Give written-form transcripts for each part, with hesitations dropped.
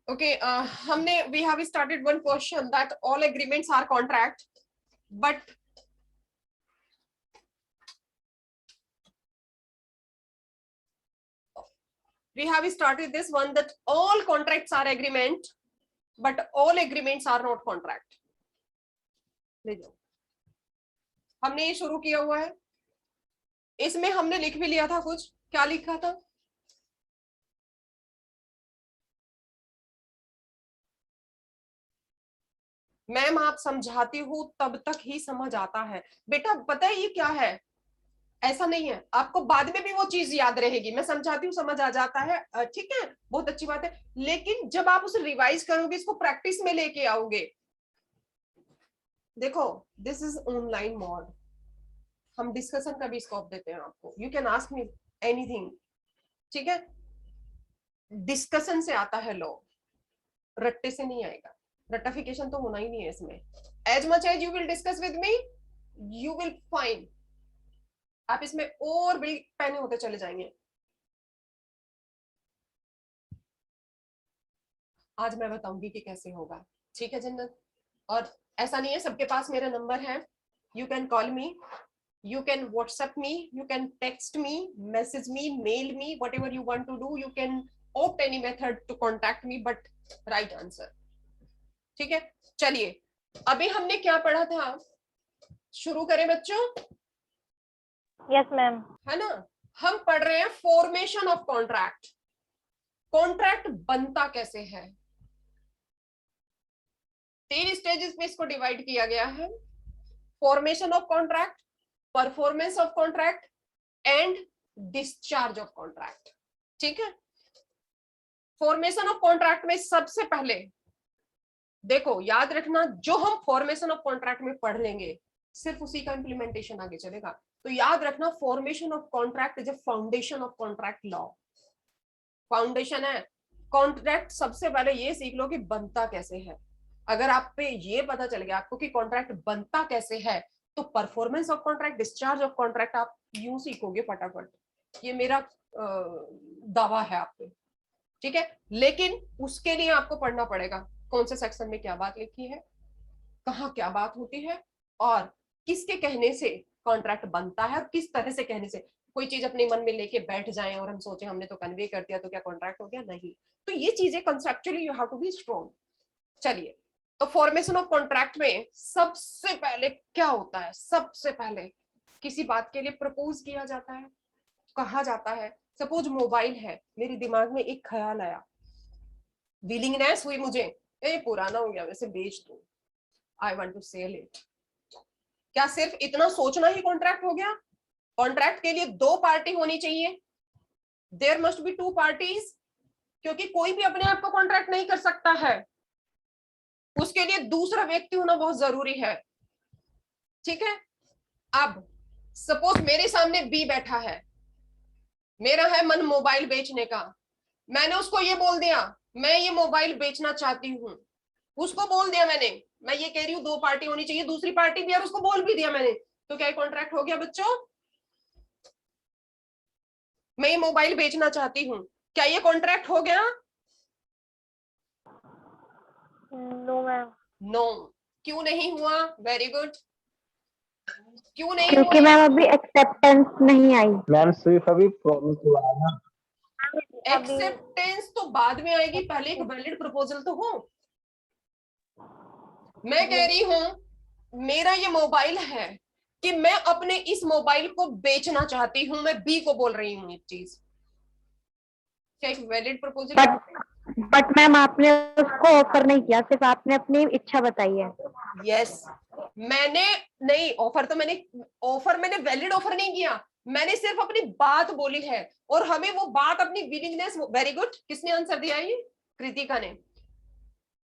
Okay, we have started one question that all agreements are contract, but we have started this one that all contracts are agreement, but all agreements are not contract. ले जाओ, हमने ये शुरू किया हुआ है, इसमें हमने लिख भी लिया था कुछ, क्या लिखा था? मैम आप समझाती हूँ तब तक ही समझ आता है बेटा, पता है ये क्या है? ऐसा नहीं है, आपको बाद में भी वो चीज याद रहेगी, मैं समझाती हूँ समझ आ जाता है, ठीक है, बहुत अच्छी बात है, लेकिन जब आप उसे रिवाइज करोगे, इसको प्रैक्टिस में लेके आओगे, देखो दिस इज ऑनलाइन मोड, हम डिस्कशन का भी स्कोप देते हैं आपको, you can ask me anything, ठीक है, डिस्कशन से आता है लॉ, रट्टे से नहीं आएगा, रट्टाफिकेशन तो होना ही नहीं है इसमें, as much as you will discuss with me you will find, आप इसमें और भी पहने होते चले जाएंगे। आज मैं बताऊंगी कि कैसे होगा, ठीक है जन्नत, और ऐसा नहीं है सबके पास मेरा नंबर है, you can call me, you can WhatsApp me, you can text me, message me, mail me, whatever you want to do, you can opt any method to contact me, but right answer, ठीक है। चलिए अभी हमने क्या पढ़ा था, शुरू करें बच्चों? Yes ma'am. है ना, हम पढ़ रहे हैं फॉर्मेशन ऑफ कॉन्ट्रैक्ट, कॉन्ट्रैक्ट बनता कैसे है, 3 स्टेजेस में इसको डिवाइड किया गया है, formation of contract, performance of contract and discharge of contract, ठीक है। फॉर्मेशन ऑफ कॉन्ट्रैक्ट में सबसे पहले देखो याद रखना, जो हम फॉर्मेशन ऑफ कॉन्ट्रैक्ट में पढ़ लेंगे सिर्फ उसी का इंप्लीमेंटेशन आगे चलेगा, तो याद रखना formation of contract is a foundation of contract law, foundation है कॉन्ट्रैक्ट। सबसे पहले ये सीख लो कि बनता कैसे है, अगर आप पे ये पता चल गया आपको कि कॉन्ट्रैक्ट बनता कैसे है, तो performance of contract, discharge of contract आप यूं सीखोगे फटाफट, ये मेरा दावा है आप पे, ठीक है। लेकिन उसके लिए आपको पढ़ना पड़ेगा कौन से सेक्शन में क्या बात लिखी है, कहाँ क्या बात होती है, और किसके कहने से कॉन्ट्रैक्ट बनता है, और किस तरह से कहने से, कोई चीज अपने मन में लेके बैठ जाए और हम सोचे हमने तो कन्वे कर दिया तो क्या कॉन्ट्रैक्ट हो गया, नहीं, तो ये चीजें conceptually you have to be strong. चलिए, तो फॉर्मेशन ऑफ कॉन्ट्रैक्ट में सबसे पहले क्या होता है, सबसे पहले किसी बात के लिए प्रपोज किया जाता है, कहा जाता है, सपोज मोबाइल है, मेरे दिमाग में एक ख्याल आया, विलिंगनेस हुई मुझे, ए पुराना हो गया वैसे बेच दूं, I want to sell it, क्या सिर्फ इतना सोचना ही कॉन्ट्रैक्ट हो गया? कॉन्ट्रैक्ट के लिए 2 पार्टी होनी चाहिए, देयर मस्ट बी 2 पार्टीज, क्योंकि कोई भी अपने आप को कॉन्ट्रैक्ट नहीं कर सकता है, उसके लिए दूसरा व्यक्ति होना बहुत जरूरी है, ठीक है। अब सपोज मेरे सामने बी बैठा है, मेरा है मन मोबाइल बेचने का, मैंने उसको ये बोल दिया मैं ये मोबाइल बेचना चाहती हूँ, उसको बोल दिया मैंने, मैं ये कह रही हूँ 2 पार्टी होनी चाहिए, दूसरी पार्टी भी, और उसको बोल भी दिया मैंने, तो क्या कॉन्ट्रैक्ट हो गया बच्चों? मैं ये मोबाइल बेचना चाहती हूँ, क्या ये कॉन्ट्रैक्ट हो गया? No ma'am. नो, क्यों नहीं हुआ? वेरी गुड, क्यों नहीं क्योंकि हुआ? मैम अभी एक्सेप्टेंस नहीं आई मैम सिर्फ अभी प्रॉमिस हुआ है ना, एक्सेप्टेंस तो बाद में आएगी, पहले एक वैलिड प्रपोजल तो हो। मैं कह रही हूं मेरा ये मोबाइल है कि मैं अपने इस मोबाइल को बेचना चाहती हूं, मैं बी को बोल रही हूँ एक चीज, क्या एक वैलिड प्रपोजल? बट मैम आपने उसको ऑफर नहीं किया, सिर्फ आपने अपनी इच्छा बताई है। यस, मैंने नहीं ऑफर, तो मैंने वैलिड ऑफर नहीं किया, मैंने सिर्फ अपनी बात बोली है, और हमें वो बात अपनी विलिंगनेस, वेरी गुड, किसने आंसर दिया? ये कृतिका ने,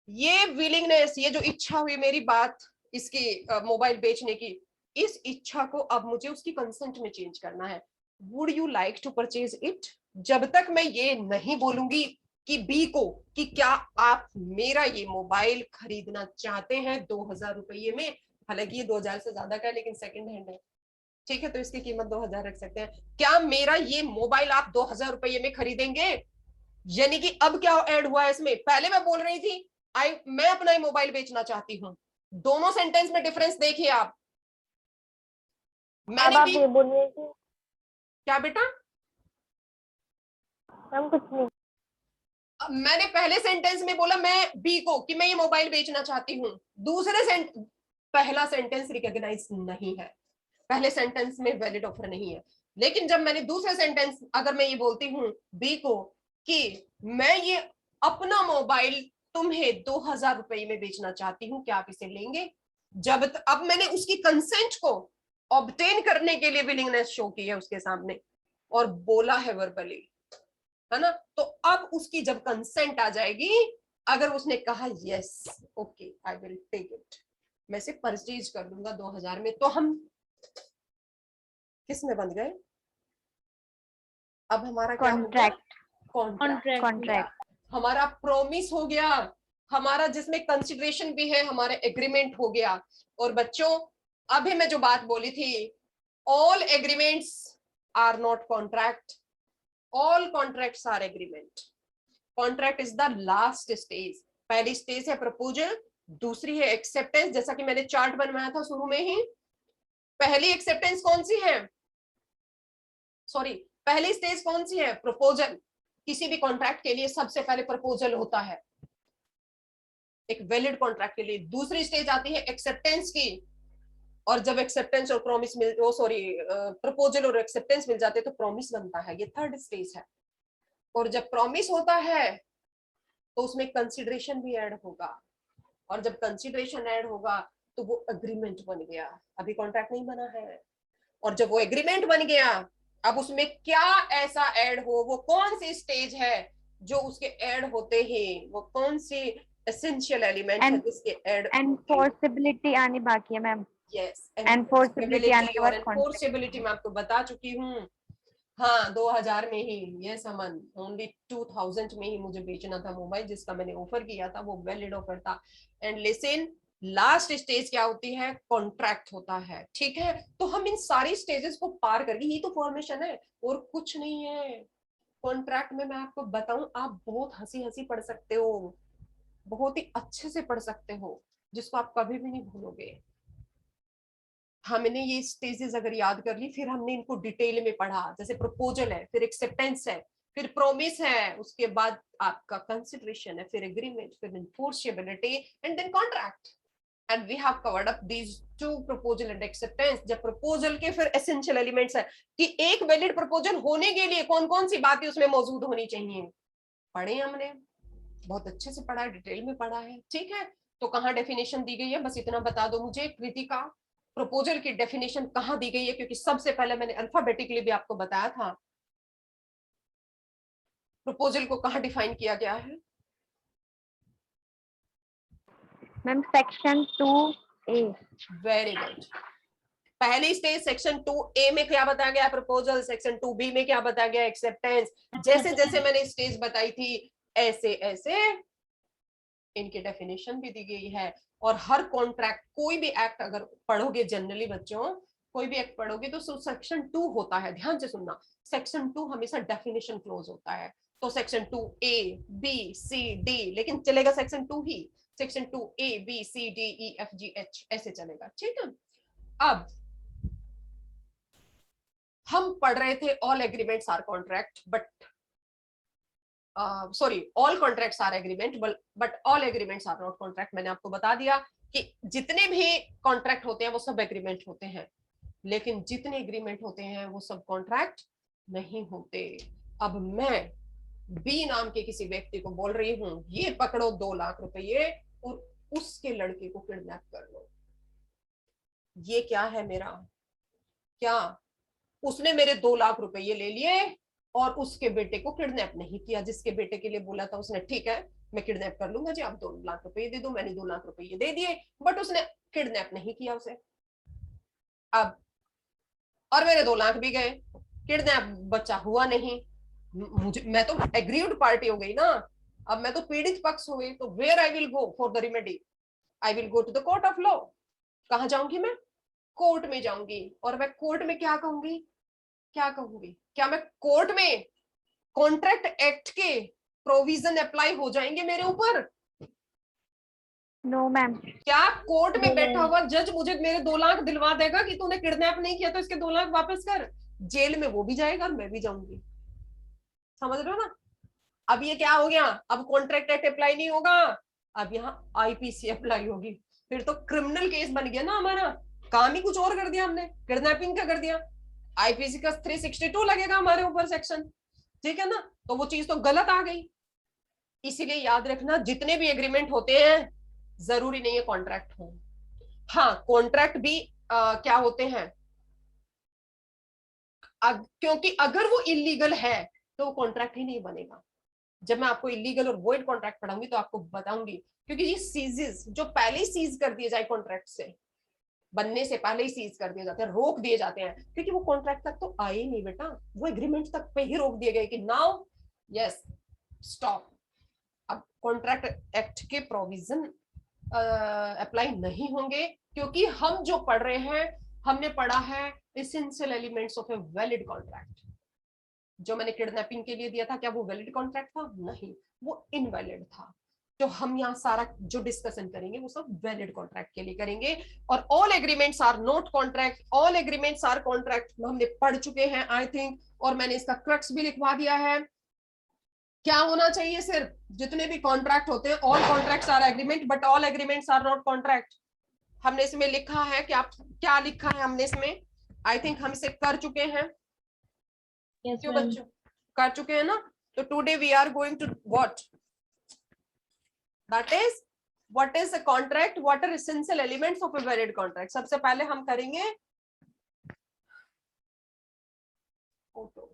ये विलिंगनेस, ये जो इच्छा हुई मेरी बात इसकी मोबाइल बेचने की, इस इच्छा को अब मुझे उसकी कंसेंट में चेंज करना है, would you like to purchase it? जब तक मैं ये नहीं बोलूंगी कि बी को कि क्या आप मेरा ये मोबाइल खरीदना चाहते हैं 2000 रुपये में, हालांकि ये 2000 से ज्यादा का है लेकिन सेकंड हैंड है, ठीक है, तो इसकी कीमत 2000 रख सकते हैं, क्या मेरा ये मोबाइल आप 2000 रुपये में खरीदेंगे? यानी कि अब क्या ऐड हुआ है इसमें, पहले मैं बोल रही थी मैं अपना ही मोबाइल बेचना चाहती हूँ। दोनों सेंटेंस में डिफरेंस देखिए आप। अब मैंने आप भी ये बोल रहे थे। क्या बेटा, मैम कुछ नहीं। मैंने पहले सेंटेंस में बोला मैं बी को कि मैं ये मोबाइल बेचना चाहती हूँ, पहला सेंटेंस रिकॉग्नाइज नहीं है, पहले सेंटेंस में वैलिड ऑफर नहीं है। लेकिन जब मैंने दूसरे सेंटेंस अगर मैं ये बोलती हूँ बी को कि मैं ये अपना मोबाइल तुम्हें 2000 रुपए में बेचना चाहती हूँ, क्या आप इसे लेंगे, अब मैंने उसकी कंसेंट को ऑब्टेन करने के लिए विलिंगनेस शो की है उसके सामने और बोला है वर्बली, है ना। तो अब उसकी जब कंसेंट आ जाएगी, अगर उसने कहा yes okay I will take it, मैं सिर्फ परचेज कर लूंगा 2000 में, तो हम किस में बंध गए, अब हमारा क्या हो गया, कॉन्ट्रैक्ट। Contract, contract. हमारा प्रोमिस हो गया, हमारा जिसमें कंसिडरेशन भी है, हमारे एग्रीमेंट हो गया। और बच्चों अभी मैं जो बात बोली थी, all agreements are not contract, all contracts are agreement. Contract is the last stage, पहली स्टेज है प्रपोजल, दूसरी है एक्सेप्टेंस, जैसा कि मैंने चार्ट बनवाया था शुरू में ही। पहली एक्सेप्टेंस कौन सी है, सॉरी पहली स्टेज कौन सी है, प्रपोजल। किसी भी कॉन्ट्रैक्ट के लिए सबसे पहले प्रपोजल होता है एक वैलिड कॉन्ट्रैक्ट के लिए। दूसरी स्टेज आती है एक्सेप्टेंस की, और जब एक्सेप्टेंस और प्रॉमिस मिल प्रपोजल और एक्सेप्टेंस मिल जाते हैं तो प्रॉमिस बनता है, ये थर्ड स्टेज है। और जब प्रॉमिस होता है तो उसमें कंसिडरेशन भी ऐड होगा, और जब कंसिडरेशन ऐड होगा तो वो अग्रीमेंट बन गया, अभी कॉन्ट्रैक्ट नहीं बना है। और जब वो एग्रीमेंट बन गया, अब उसमें क्या ऐसा ऐड हो, वो कौन सी स्टेज है जो उसके ऐड होते ही, वो कौन सी एसेंशियल एलिमेंट है जिसके ऐड एनफोर्सेबिलिटी आनी बाकी है मैम। यस, एनफोर्सेबिलिटी आने एनफोर्सेबिलिटी, के और बाद कॉन्ट्रैक्ट। एनफोर्सेबिलिटी मैं आपको बता चुकी हूँ। हाँ 2000 में ही, ये समन ओनली 2000 में ही मुझे बेचना था मोबाइल, जिसका मैंने ऑफर किया था, वो वैलिड ऑफर था। एंड लिसन, लास्ट स्टेज क्या होती है, कॉन्ट्रैक्ट होता है, ठीक है। तो हम इन सारी स्टेजेस को पार करके, ये तो फॉर्मेशन है और कुछ नहीं है। कॉन्ट्रैक्ट में मैं आपको बताऊं, आप बहुत हंसी हंसी पढ़ सकते हो, बहुत ही अच्छे से पढ़ सकते हो, जिसको आप कभी भी नहीं भूलोगे। हमने ये स्टेजेस अगर याद कर ली, फिर हमने इनको डिटेल में पढ़ा, जैसे प्रपोजल है, फिर एक्सेप्टेंस है, फिर प्रोमिस है, उसके बाद आपका कंसिडरेशन है, फिर एग्रीमेंट, फिर enforceability and then contract. And we have covered up these two, proposal and acceptance. जब प्रपोजल के फिर एसेंशियल एलिमेंट्स है कि एक वैलिड प्रपोजल होने के लिए कौन कौन सी बातें उसमें मौजूद होनी चाहिए, पढ़े हमने, बहुत अच्छे से पढ़ा है, डिटेल में पढ़ा है, ठीक है। तो कहाँ डेफिनेशन दी गई है, बस इतना बता दो मुझे कृतिका, प्रपोजल की डेफिनेशन कहाँ दी गई है, क्योंकि सबसे पहले मैंने अल्फाबेटिकली भी आपको बताया था प्रपोजल को कहाँ डिफाइन किया गया है। Ma'am section 2A। Very good, पहली स्टेज सेक्शन 2A में क्या बताया गया, प्रपोजल, सेक्शन 2B में क्या बताया गया, एक्सेप्टेंस। जैसे जैसे मैंने स्टेज बताई थी ऐसे ऐसे इनकी डेफिनेशन भी दी गई है। और हर कॉन्ट्रैक्ट, कोई भी एक्ट अगर पढ़ोगे जनरली बच्चों, कोई भी एक्ट पढ़ोगे तो सेक्शन 2 होता है, ध्यान से सुनना, सेक्शन 2 हमेशा डेफिनेशन क्लोज होता है। तो section 2A B C D, लेकिन चलेगा सेक्शन 2 ही, section 2A B C D E F G H ऐसे चलेगा, ठीक है। अब हम पढ़ रहे थे all agreements are contract, but sorry all contracts are agreement but all agreements are not contract. मैंने आपको बता दिया कि जितने भी कॉन्ट्रैक्ट होते हैं वो सब एग्रीमेंट होते हैं, लेकिन जितने एग्रीमेंट होते हैं वो सब कॉन्ट्रैक्ट नहीं होते। अब मैं बी नाम के किसी व्यक्ति को बोल रही हूं ये पकड़ो 2 लाख रुपए और उसके लड़के को किडनैप कर लो, ये क्या है मेरा, क्या उसने मेरे 2 लाख रुपए ले लिए और उसके बेटे को किडनैप नहीं किया, जिसके बेटे के लिए बोला था उसने ठीक है मैं किडनैप कर लूंगा जी, आप 2 लाख रुपए दे दो, मैंने 2 लाख रुपए दे दिए, बट उसने किडनैप नहीं किया उसे। अब और मेरे 2 लाख भी गए, किडनैप बच्चा हुआ नहीं, मुझे, मैं तो एग्रीव्ड पार्टी हो गई ना, अब मैं तो पीड़ित पक्ष हो गई। तो where I will go for the remedy, I will go to the court of law. कहां जाऊंगी मैं, कोर्ट में जाऊंगी, और मैं कोर्ट में क्या कहूंगी, क्या कहूंगी, क्या मैं कोर्ट में कॉन्ट्रैक्ट एक्ट के प्रोविजन अप्लाई हो जाएंगे मेरे ऊपर? No ma'am. क्या कोर्ट में No, बैठा ma'am. हुआ जज मुझे मेरे 2 लाख दिलवा देगा कि तूने किडनैप नहीं किया तो इसके 2 लाख वापस कर? जेल में वो भी जाएगा और मैं भी जाऊंगी। समझ रहे हो ना? अब ये क्या हो गया, अब कॉन्ट्रैक्ट एक्ट अप्लाई नहीं होगा, अब यहाँ आईपीसी अप्लाई होगी। फिर तो क्रिमिनल केस बन गया ना हमारा, काम ही कुछ और कर दिया हमने, किडनैपिंग का कर दिया। आईपीसी का 362 लगेगा हमारे ऊपर सेक्शन, ठीक है ना? तो वो चीज तो गलत आ गई। इसीलिए याद रखना, जितने भी एग्रीमेंट होते हैं जरूरी नहीं है कॉन्ट्रैक्ट हो। हाँ, कॉन्ट्रैक्ट भी क्या होते हैं, क्योंकि अगर वो इलीगल है तो वो कॉन्ट्रैक्ट ही नहीं बनेगा। जब मैं आपको इलीगल और वॉइड कॉन्ट्रैक्ट पढ़ाऊंगी तो आपको बताऊंगी, क्योंकि ये सीजेस जो पहले ही सीज कर दिए जाए, कॉन्ट्रैक्ट से बनने से पहले ही सीज कर दिए जाते हैं, रोक दिए जाते हैं, क्योंकि वो कॉन्ट्रैक्ट तक तो आए ही नहीं बेटा, वो एग्रीमेंट तक पे ही रोक दिए गए कि नाउ यस स्टॉप। अब कॉन्ट्रैक्ट एक्ट के प्रोविजन अप्लाई नहीं होंगे, क्योंकि हम जो पढ़ रहे हैं, हमने पढ़ा है essential elements of a valid contract. जो मैंने किडनैपिंग के लिए दिया था, क्या वो वैलिड कॉन्ट्रैक्ट था? नहीं, वो इनवैलिड था। जो हम यहाँ सारा जो डिस्कशन करेंगे वो सब वैलिड कॉन्ट्रैक्ट के लिए करेंगे। और all agreements are not contract, all agreements are contract हमने पढ़ चुके हैं आई थिंक, और मैंने इसका क्रक्स भी लिखवा दिया है। क्या होना चाहिए? सिर्फ जितने भी कॉन्ट्रैक्ट होते हैं, all contracts are agreement but all agreements are not contract. हमने इसमें लिखा है कि आप क्या लिखा है हमने इसमें, आई थिंक हम इसे कर चुके हैं। Yes, क्यों ma'am. बच्चों, कर चुके हैं ना? तो today we are going to what, that is what is a contract, what are essential elements of a valid contract. सबसे पहले हम करेंगे फोटो।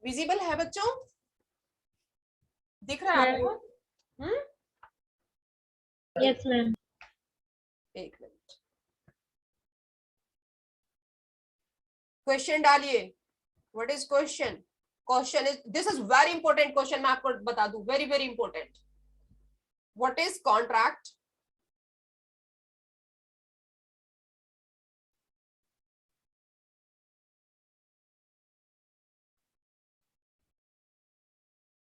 विजिबल है बच्चों? दिख रहा है आपको? Yes, ma'am. एक मिनट, क्वेश्चन डालिए। What is question? Question is, this is very important question, मैं आपको बता दूं, very very important. What is contract?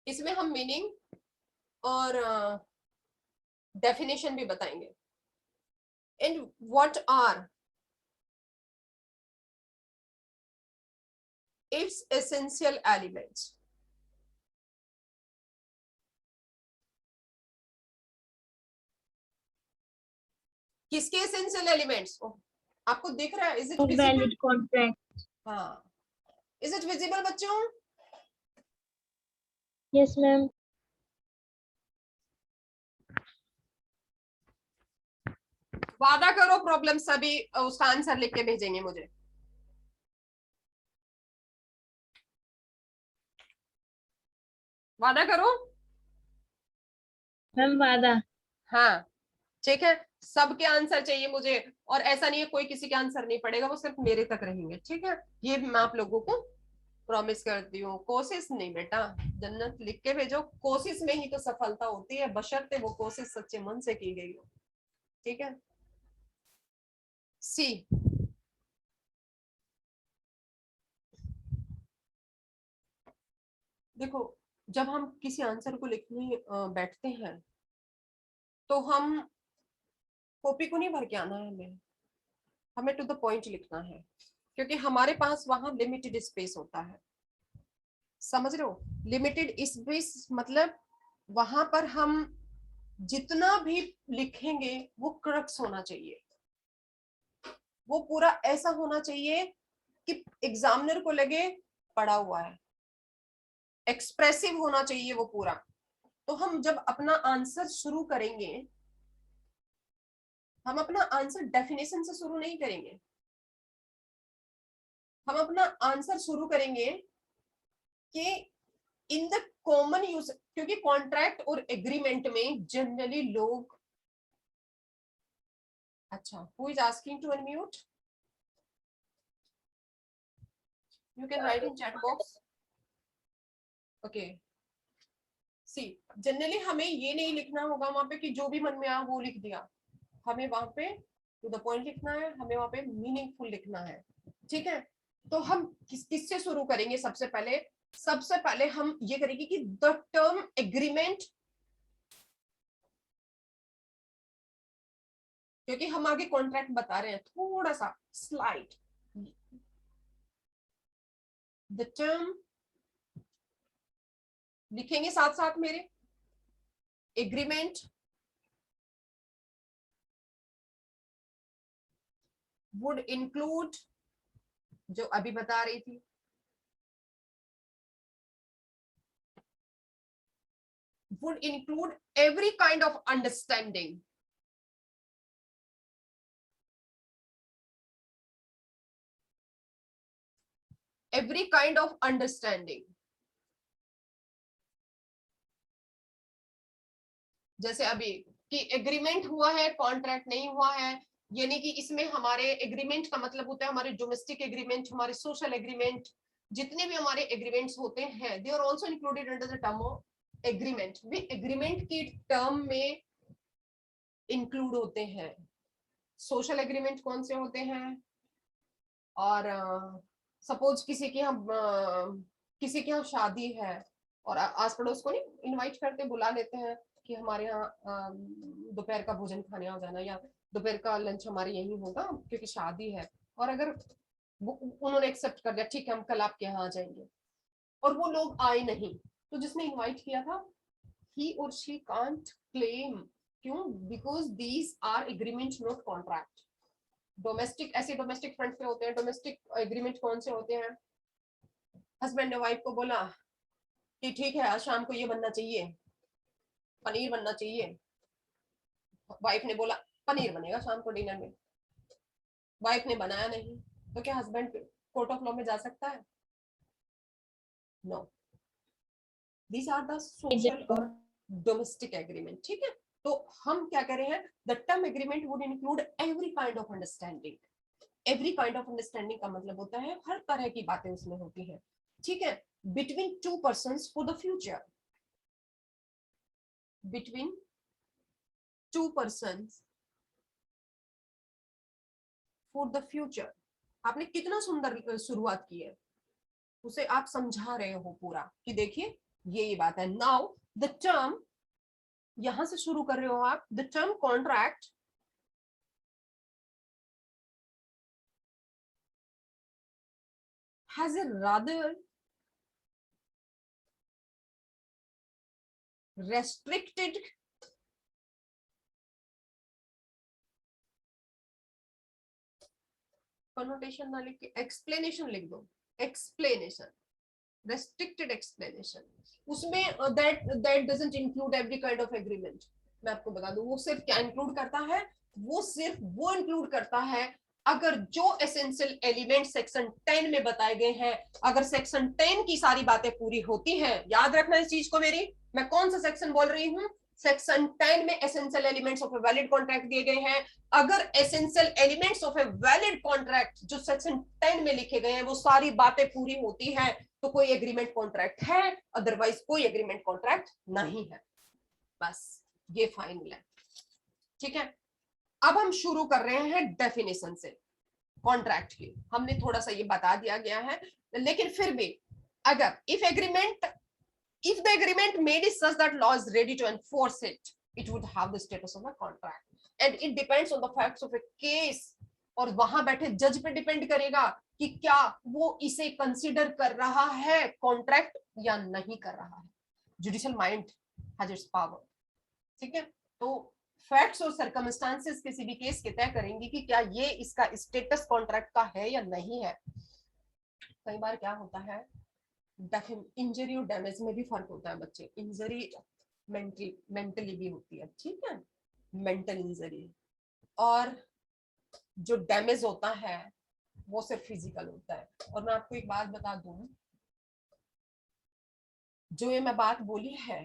इसमें हम मीनिंग और डेफिनेशन भी बताएंगे। And what are its essential elements. किसके एसेंशियल एलिमेंट्स? आपको दिख रहा है? Is it visible? Valid contract. हाँ, इज इट विजिबल बच्चों? Yes, ma'am. वादा करो प्रॉब्लम सभी उसका आंसर लिख के भेजेंगे मुझे। वादा करो। Ma'am, वादा. हाँ, ठीक है, सबके आंसर चाहिए मुझे, और ऐसा नहीं है कोई किसी के आंसर नहीं पड़ेगा, वो सिर्फ मेरे तक रहेंगे, ठीक है? ये मैं आप लोगों को प्रॉमिस करती हूँ। कोशिश नहीं बेटा, जन्नत लिख के भेजो, कोशिश में ही तो सफलता होती है, बशर्ते वो कोशिश सच्चे मन से की गई हो, ठीक है? सी, देखो, जब हम किसी आंसर को लिखने बैठते हैं तो हम कॉपी को नहीं भर के आना है, हमें टू द पॉइंट लिखना है, क्योंकि हमारे पास वहां लिमिटेड स्पेस होता है। समझ रहे हो? लिमिटेड स्पेस मतलब वहां पर हम जितना भी लिखेंगे वो क्रक्स होना चाहिए, वो पूरा ऐसा होना चाहिए कि एग्जामिनर को लगे पढ़ा हुआ है, एक्सप्रेसिव होना चाहिए वो पूरा। तो हम जब अपना आंसर शुरू करेंगे, हम अपना आंसर डेफिनेशन से शुरू नहीं करेंगे, हम अपना आंसर शुरू करेंगे कि इन द कॉमन यूज, क्योंकि कॉन्ट्रैक्ट और एग्रीमेंट में जनरली लोग, अच्छा, who is asking to unmute? You can write in chat box. Okay, see, generally हमें ये नहीं लिखना होगा वहां पे कि जो भी मन में आया वो लिख दिया, हमें वहां पे टू द पॉइंट लिखना है, हमें वहां पे मीनिंगफुल लिखना है, ठीक है? तो हम किससे शुरू करेंगे? सबसे पहले हम ये करेंगे कि द टर्म एग्रीमेंट, क्योंकि हम आगे कॉन्ट्रैक्ट बता रहे हैं, थोड़ा सा स्लाइड, द टर्म लिखेंगे साथ साथ मेरे, एग्रीमेंट वुड इंक्लूड, जो अभी बता रही थी, would include every kind of understanding, every kind of understanding, जैसे अभी कि एग्रीमेंट हुआ है, कॉन्ट्रैक्ट नहीं हुआ है, यानी कि इसमें हमारे एग्रीमेंट का मतलब होता है हमारे डोमेस्टिक एग्रीमेंट, हमारे सोशल एग्रीमेंट, जितने भी हमारे एग्रीमेंट्स होते हैं, they are also included under the term of agreement, भी एग्रीमेंट की टर्म में इंक्लूड होते हैं। सोशल एग्रीमेंट कौन से होते हैं? और सपोज किसी के यहाँ शादी है और आस पड़ोस को नहीं इनवाइट करते, बुला लेते हैं कि हमारे यहाँ दोपहर का भोजन खाने आ जाना, या दोपहर का लंच हमारे यहीं होगा क्योंकि शादी है, और अगर उन्होंने एक्सेप्ट कर दिया, ठीक है हम कल आपके यहाँ आ जाएंगे, और वो लोग आए नहीं, तो जिसने इनवाइट किया था he or she can't claim, क्यों? Because these are agreement not contract. Domestic, ऐसे डोमेस्टिक फ्रंट पे होते हैं। डोमेस्टिक एग्रीमेंट कौन से होते हैं? हस्बैंड ने वाइफ को बोला कि ठीक है आज शाम को ये बनना चाहिए, पनीर बनना चाहिए, वाइफ ने बोला पनीर बनेगा शाम को डिनर में, वाइफ ने बनाया नहीं, तो क्या हस्बैंड कोर्ट ऑफ लॉ में जा सकता है? No, these are the social और डोमेस्टिक एग्रीमेंट। ठीक है, तो हम क्या कह रहे हैं? The term agreement would include every kind of understanding. Every kind of understanding का मतलब होता है हर तरह की बातें उसमें होती हैं, ठीक है, between two persons for the future, between two persons for the future. आपने कितना सुंदर शुरुआत की है, उसे आप समझा रहे हो पूरा कि देखिए ये बात है। नाउ द टर्म, यहां से शुरू कर रहे हो आप, the term contract has a rather restricted connotation ना लिख के एक्सप्लेनेशन लिख दो, एक्सप्लेनेशन, restricted explanation। उसमें that doesn't include every kind of agreement। मैं आपको बता दूं वो सिर्फ क्या इंक्लूड करता है, वो सिर्फ वो इंक्लूड करता है अगर जो एसेंशियल एलिमेंट सेक्शन 10 में बताए गए हैं, अगर सेक्शन 10 की सारी बातें पूरी होती हैं। याद रखना इस चीज को मेरी, मैं कौन सा सेक्शन बोल रही हूँ? सेक्शन 10 में essential elements of a valid contract दिए गए हैं। अगर essential elements of a valid contract जो सेक्शन 10 में लिखे गए हैं वो सारी बातें पूरी होती हैं तो कोई एग्रीमेंट कॉन्ट्रैक्ट है, अदरवाइज कोई एग्रीमेंट कॉन्ट्रैक्ट नहीं है। बस ये फाइनल है, ठीक है। अब हम शुरू कर रहे हैं डेफिनेशन से कॉन्ट्रैक्ट की। हमने थोड़ा सा ये बता दिया गया है, लेकिन फिर भी अगर if the agreement made is such that law is ready to enforce it, it would have the status of a contract and it depends on the facts of a case। और वहां बैठे जज पे डिपेंड करेगा कि क्या वो इसे कंसीडर कर रहा है कॉन्ट्रैक्ट या नहीं कर रहा है। Judicial mind has its power, ठीक है। तो फैक्ट्स और सर्कमस्टांसेस किसी भी केस के तय करेंगे कि क्या ये इसका स्टेटस कॉन्ट्रैक्ट का है या नहीं है। कई बार क्या होता है, इंजरी और डैमेज में भी फर्क होता है बच्चे। इंजरी मेंटली भी होती है, ठीक है, मेंटल इंजरी, और जो डैमेज होता है वो सिर्फ फिजिकल होता है। और मैं आपको एक बात बता दूं, जो ये मैं बात बोली है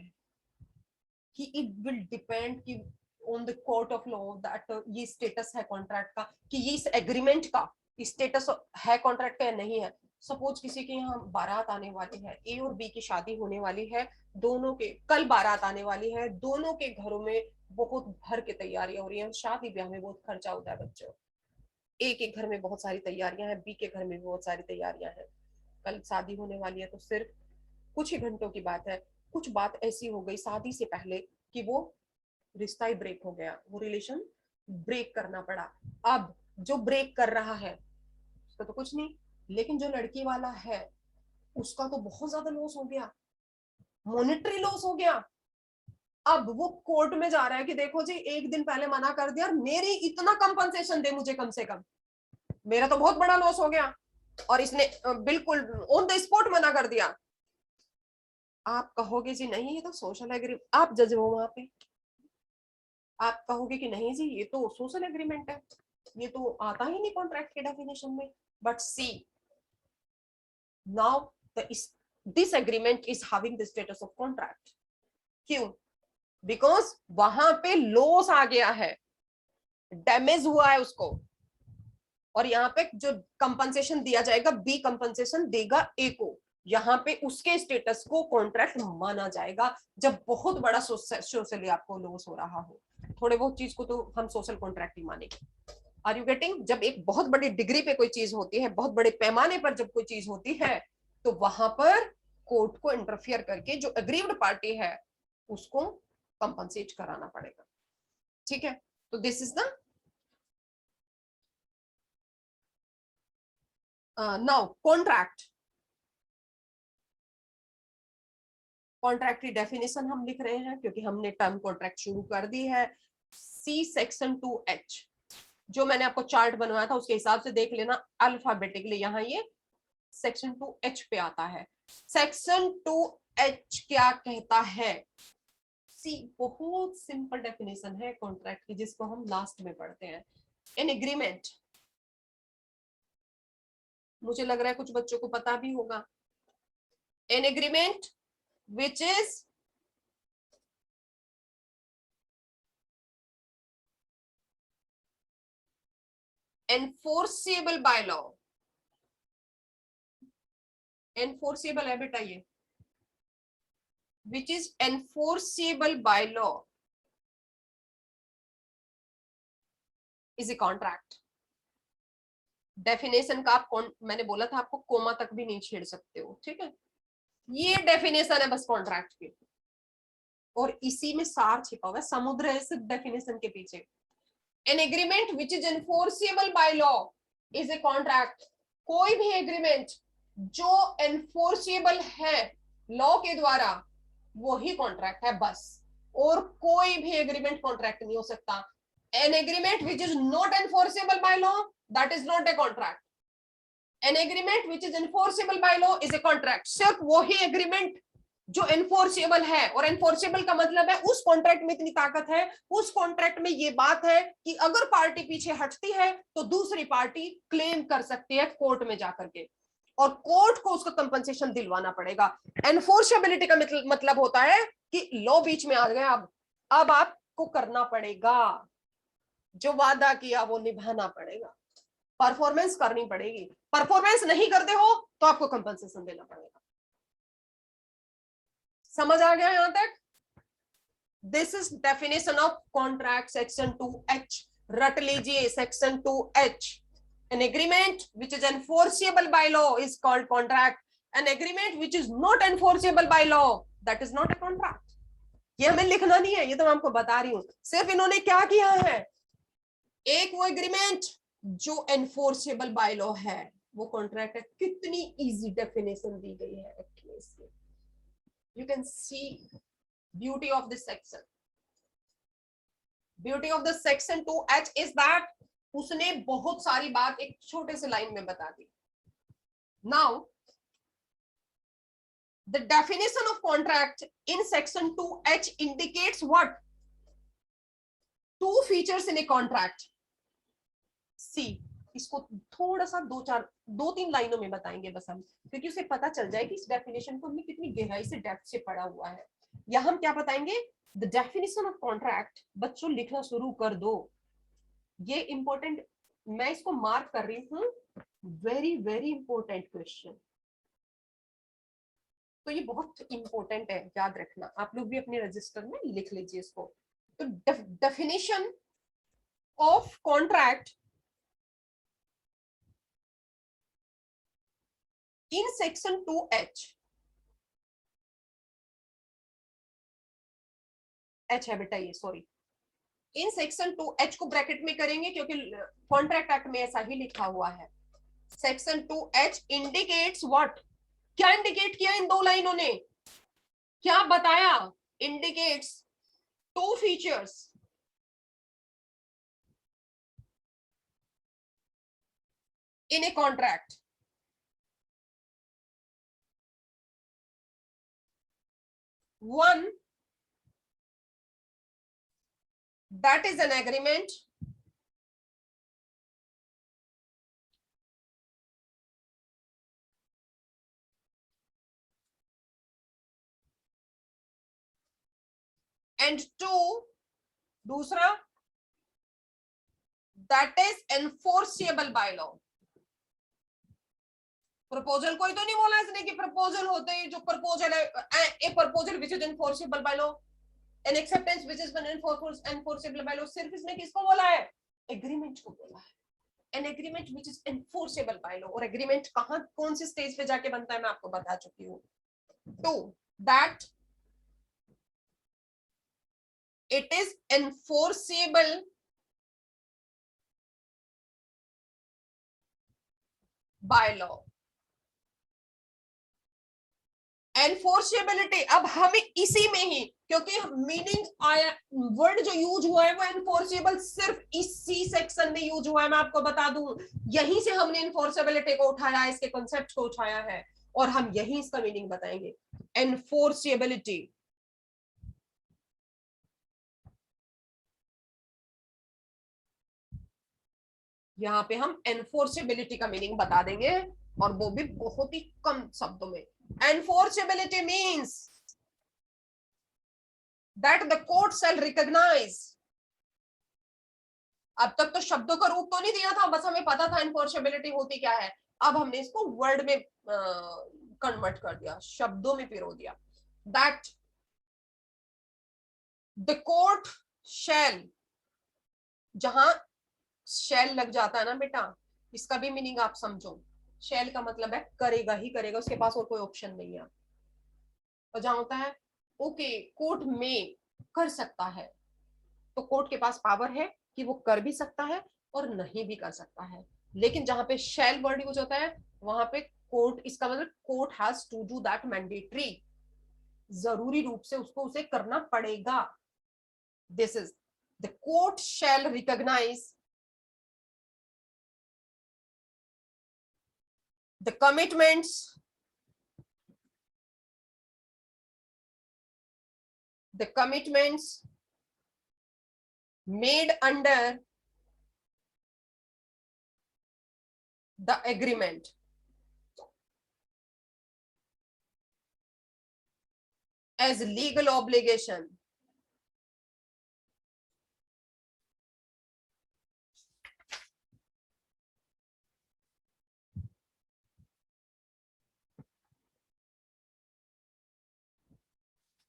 कि इट विल डिपेंड कि on the court of law that ये स्टेटस है कॉन्ट्रैक्ट का, कि ये इस एग्रीमेंट का स्टेटस है कॉन्ट्रैक्ट का या नहीं है। सपोज किसी के यहाँ बारात आने वाली है, ए और बी की शादी होने वाली है, दोनों के कल बारात आने वाली है, दोनों के घरों में बहुत भर के तैयारियां हो रही है, शादी ब्याह में बहुत खर्चा होता है बच्चों। ए के घर में बहुत सारी तैयारियां हैं, बी के घर में भी बहुत सारी तैयारियां हैं, कल शादी होने वाली है, तो सिर्फ कुछ ही घंटों की बात है, कुछ बात ऐसी हो गई शादी से पहले कि वो रिश्ता ही ब्रेक हो गया, वो रिलेशन ब्रेक करना पड़ा। अब जो ब्रेक कर रहा है उसका तो कुछ नहीं, लेकिन जो लड़की वाला है उसका तो बहुत ज्यादा लॉस हो गया, मॉनेटरी लॉस हो गया। अब वो कोर्ट में जा रहा है कि देखो जी, एक दिन पहले मना कर दिया, मेरी इतना कंपनसेशन दे मुझे, कम से कम मेरा तो बहुत बड़ा लॉस हो गया, और इसने बिल्कुल ऑन द स्पॉट मना कर दिया। आप कहोगे जी नहीं ये तो सोशल एग्रीमेंट, आप जज हो वहां पे, आप कहोगे कि नहीं जी ये तो सोशल एग्रीमेंट है, ये तो आता ही नहीं कॉन्ट्रैक्ट के डेफिनेशन में। But see now this agreement is having the status of contract. क्यों? बिकॉज वहां पे लॉस आ गया है, डैमेज हुआ है उसको, और यहाँ पे जो कंपनसेशन दिया जाएगा, बी कंपनसेशन देगा ए को, यहाँ पे उसके स्टेटस को कॉन्ट्रैक्ट माना जाएगा जब बहुत बड़ा सोशली आपको लॉस हो रहा हो। थोड़े बहुत चीज को तो हम सोशल कॉन्ट्रैक्ट ही मानेंगे। Are you getting? जब एक बहुत बड़ी डिग्री पे कोई चीज होती है, बहुत बड़े पैमाने पर जब कोई चीज होती है, तो वहां पर कोर्ट को इंटरफियर करके जो अग्रीव्ड पार्टी है उसको कंपनसेट कराना पड़ेगा। ठीक है, तो this is the now contract. Contract की डेफिनेशन हम लिख रहे हैं क्योंकि हमने टर्म कॉन्ट्रैक्ट शुरू कर दी है। सी सेक्शन 2H, जो मैंने आपको चार्ट बनवाया था उसके हिसाब से देख लेना अल्फाबेटिकली, यहाँ ये सेक्शन 2H पे आता है। सेक्शन 2H क्या कहता है? सी बहुत सिंपल डेफिनेशन है कॉन्ट्रैक्ट की, जिसको हम लास्ट में पढ़ते हैं। एन एग्रीमेंट, मुझे लग रहा है कुछ बच्चों को पता भी होगा। An agreement which is enforceable by law। enforceable है बेटा ये, which is enforceable by law is a contract। Definition का आप मैंने बोला था आपको कोमा तक भी नहीं छेड़ सकते हो, ठीक है? ये डेफिनेशन है बस कॉन्ट्रैक्ट की, और इसी में सार छिपा हुआ है, समुद्र है इस डेफिनेशन के पीछे। An agreement which is enforceable by law is a contract. कोई भी एग्रीमेंट जो एनफोर्सेबल है लॉ के द्वारा वो ही कॉन्ट्रैक्ट है बस, और कोई भी एग्रीमेंट कॉन्ट्रैक्ट नहीं हो सकता। An agreement which is not enforceable by law that is not a contract. An agreement which is enforceable by law is a contract. सिर्फ वही एग्रीमेंट जो एनफोर्सेबल है, और एनफोर्सेबल का मतलब है उस कॉन्ट्रैक्ट में इतनी ताकत है, उस कॉन्ट्रैक्ट में ये बात है कि अगर पार्टी पीछे हटती है तो दूसरी पार्टी क्लेम कर सकती है कोर्ट में जाकर के, और कोर्ट को उसका कंपनसेशन दिलवाना पड़ेगा। एनफोर्सेबिलिटी का मतलब होता है कि लॉ बीच में आ गया, अब आपको करना पड़ेगा, जो वादा किया वो निभाना पड़ेगा, परफॉर्मेंस करनी पड़ेगी। परफॉर्मेंस नहीं करते हो तो आपको कंपनसेशन देना पड़ेगा। समझ आ गया यहां तक? This is definition of contract section 2H। रट लीजिए section 2H। An agreement which is enforceable by law is called contract. An agreement which is not enforceable by law that is not a contract. ये हमें लिखना नहीं है, ये तो मैं आपको बता रही हूं। सिर्फ इन्होंने क्या किया है, एक वो एग्रीमेंट जो एनफोर्सेबल बाय लॉ है वो कॉन्ट्रैक्ट है। कितनी इजी डेफिनेशन दी गई है actually. You can see beauty of this section। beauty of the section 2H is that उसने बहुत सारी बात एक छोटे से लाइन में बता दी। Now the definition of contract in section 2H indicates what? Two features in a contract। See, इसको थोड़ा सा दो तीन लाइनों में बताएंगे बस हम, क्योंकि उसे पता चल जाए कि इस डेफिनेशन को हमने कितनी गहराई से डेप्थ से पढ़ा हुआ है। या हम क्या बताएंगे, द डेफिनेशन ऑफ कॉन्ट्रैक्ट। बच्चों लिखना शुरू कर दो, ये इंपॉर्टेंट, मैं इसको मार्क कर रही हूं, वेरी वेरी इंपॉर्टेंट क्वेश्चन। तो ये बहुत इंपॉर्टेंट है, याद रखना। आप लोग भी अपने रजिस्टर में लिख लीजिए इसको। तो definition of contract in section 2H, H है बेटा ये, सॉरी, इन सेक्शन 2H को ब्रैकेट में करेंगे क्योंकि कॉन्ट्रैक्ट एक्ट में ऐसा ही लिखा हुआ है। सेक्शन 2H इंडिकेट्स व्हाट, क्या इंडिकेट किया इन दो लाइनों ने, क्या बताया, indicates two features, in a contract. One, that is an agreement. And two, दूसरा, that is enforceable by law. Proposal कोई तो नहीं बोला इसने कि प्रपोजल होते ही जो प्रपोजल है, ए proposal which is enforceable by law, N acceptance which is enforceable by law, सिर्फ इसने किसको बोला है, एग्रीमेंट को बोला है, an agreement which is enforceable by law. और एग्रीमेंट कहां कौन सी स्टेज पे जाके बनता है मैं आपको बता चुकी हूँ। Two, that it is enforceable by law. Enforceability, अब हमें इसी में ही, क्योंकि मीनिंग आया, वर्ड जो यूज हुआ है वो एनफोर्सेबल सिर्फ इसी सेक्शन में यूज हुआ है, मैं आपको बता दूं, यहीं से हमने एनफोर्सेबिलिटी को उठाया, इसके कॉन्सेप्ट को उठाया है और हम यहीं इसका मीनिंग बताएंगे। एनफोर्सेबिलिटी, यहां पे हम एनफोर्सेबिलिटी का मीनिंग बता देंगे और वो भी बहुत ही कम शब्दों में। Enforceability means that the court shall recognize, अब तक तो शब्दों का रूप तो नहीं दिया था, बस हमें पता था एनफोर्सेबिलिटी होती क्या है, अब हमने इसको वर्ड में कन्वर्ट कर दिया, शब्दों में पिरो दिया। दैट द कोर्ट शैल, जहां शैल लग जाता है ना बेटा, इसका भी मीनिंग आप समझो, शैल का मतलब है करेगा ही करेगा, उसके पास और कोई ऑप्शन नहीं है। तो जहां होता है ओके कोर्ट में कर सकता है, तो कोर्ट के पास पावर है कि वो कर भी सकता है और नहीं भी कर सकता है। लेकिन जहां पे शैल वर्ड यूज होता है वहां पे कोर्ट, इसका मतलब court has to do that mandatory, जरूरी रूप से उसको उसे करना पड़ेगा। This is the court shall recognise the commitments made under the agreement as legal obligation,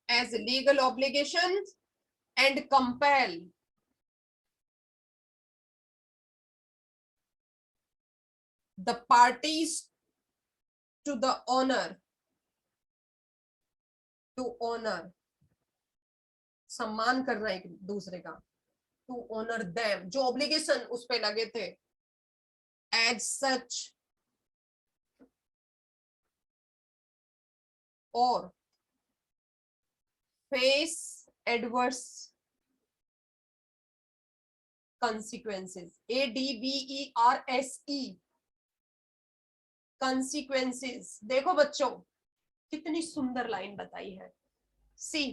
as legal obligations and compel the parties to the honor, to honor, सम्मान करना एक दूसरे का, to honor them, जो ऑब्लिगेशन उस पे लगे थे, as such, और face adverse consequences, ADVERSE, consequences। देखो बच्चों कितनी सुंदर लाइन बताई है। सी,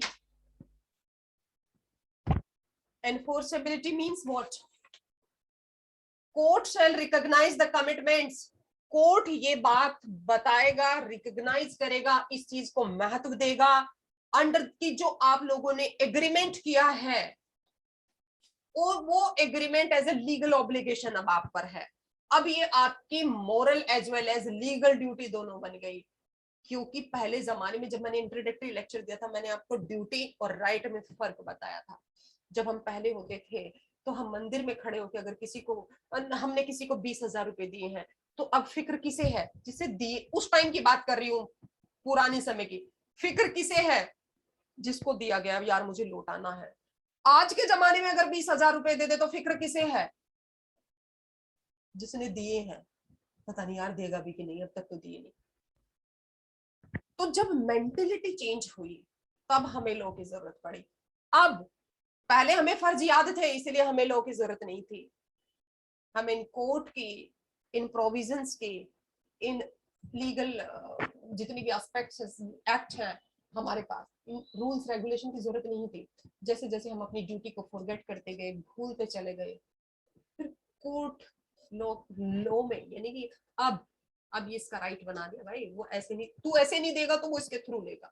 enforceability means what? Court shall recognize the commitments, court ये बात बताएगा, रिकॉग्नाइज करेगा, इस चीज को महत्व देगा, अंडर की जो आप लोगों ने एग्रीमेंट किया है, और वो agreement as a legal obligation अब आप पर है। अब ये आपकी moral as well as legal duty दोनों बन गई, क्योंकि पहले जमाने में जब मैंने इंट्रोडक्टरी लेक्चर दिया था मैंने आपको ड्यूटी और राइट में फर्क बताया था। जब हम पहले होते थे तो हम मंदिर में खड़े होकर अगर किसी को, हमने किसी को 20,000 रुपए दिए हैं तो अब फिक्र किसे है? जिसे दिए, उस टाइम की बात कर रही हूं, पुराने समय की। फिक्र किसे है? जिसको दिया गया यार मुझे लौटाना है। आज के जमाने में अगर 20,000 रुपए दे दे तो फिक्र किसे है? जिसने दिए हैं, पता नहीं यार देगा भी कि नहीं, अब तक तो दिए नहीं। तो जब मेंटेलिटी चेंज हुई तब हमें लॉ की जरूरत पड़ी। अब पहले हमें फर्ज याद थे, इसलिए हमें लॉ की जरूरत नहीं थी। हम इन कोर्ट की, इन प्रोविजंस की, इन लीगल जितनी भी एस्पेक्ट्स एक्ट हैं हमारे पास, इन रूल्स रेगुलेशन की जरूरत नहीं थी। जैसे जैसे हम अपनी ड्यूटी को फॉरगेट करते गए, भूलते चले गए, फिर कोर्ट लॉ लॉ में, यानी कि अब ये इसका राइट बना दिया भाई, वो ऐसे नहीं, तू ऐसे नहीं देगा तो वो इसके थ्रू लेगा।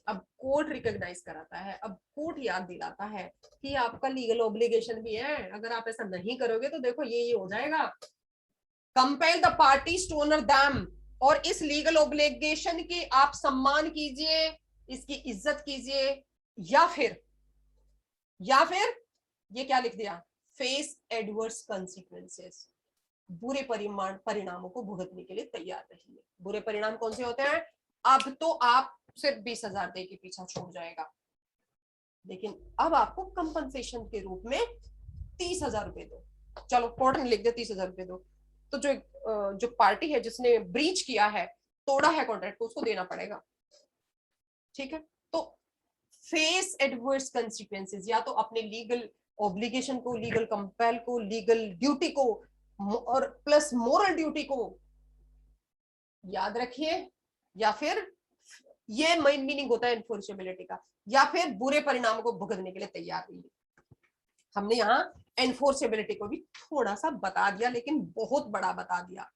अब कोर्ट रिकॉग्नाइज कराता है, अब कोर्ट याद दिलाता है कि आपका लीगल ऑब्लिगेशन भी है, अगर आप ऐसा नहीं करोगे तो देखो ये हो जाएगा। Compel the parties to honour them, और इस लीगल ऑब्लिगेशन की आप सम्मान कीजिए, इसकी इज्जत कीजिए, या फिर ये क्या लिख दिया, फेस एडवर्स कंसिक्वेंसेस, बुरे परिणामों को भुगतने के लिए तैयार रहिए। बुरे परिणाम कौन से होते हैं? अब तो आप सिर्फ 20,000 दे के पीछा छूट जाएगा, लेकिन अब आपको कंपनसेशन के रूप में 30,000 रुपए दो। चलो कोर्ट ने लिख दिया 30,000 रुपए दो, तो जो पार्टी है जिसने ब्रीच किया है, तोड़ा है कॉन्ट्रैक्ट को, उसको देना पड़ेगा। ठीक है, तो फेस एडवर्स कंसिक्वेंसेस, या तो अपने लीगल ऑब्लिगेशन को, लीगल कंपेल को, लीगल ड्यूटी को और प्लस मोरल ड्यूटी को याद रखिए, या फिर ये मेन मीनिंग होता है एनफोर्सेबिलिटी का, या फिर बुरे परिणामों को भुगतने के लिए तैयार रहिए। हमने यहाँ एनफोर्सेबिलिटी को भी थोड़ा सा बता दिया, लेकिन बहुत बड़ा बता दिया।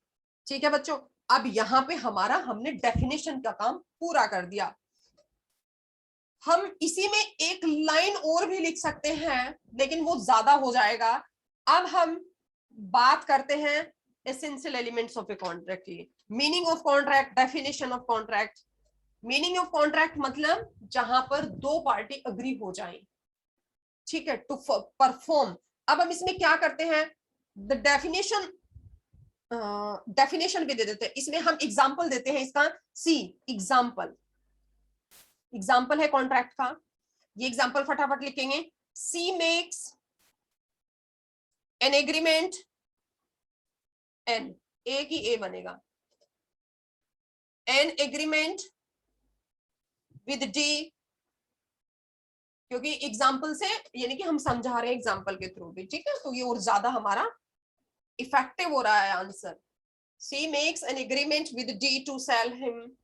ठीक है बच्चों, अब यहाँ पे हमने डेफिनेशन का काम पूरा कर दिया। हम इसी में एक लाइन और भी लिख सकते हैं, लेकिन वो ज्यादा हो जाएगा। अब हम बात करते हैं essential elements of a contract की। Meaning of contract, definition of contract. Meaning of contract मतलब जहां पर दो पार्टी अग्री हो जाए, ठीक है, टू परफॉर्म। अब हम इसमें क्या करते हैं, द डेफिनेशन भी दे देते हैं इसमें, हम एग्जाम्पल देते हैं इसका। सी एग्जाम्पल है कॉन्ट्रैक्ट का, ये एग्जाम्पल फटाफट लिखेंगे। C makes an agreement, an A की ए बनेगा, एन एग्रीमेंट विद डी, क्योंकि एग्जाम्पल से यानी कि हम समझा रहे हैं एग्जाम्पल के थ्रू भी, ठीक है, तो ये और ज्यादा हमारा इफेक्टिव हो रहा है answer. C makes an agreement with D to sell him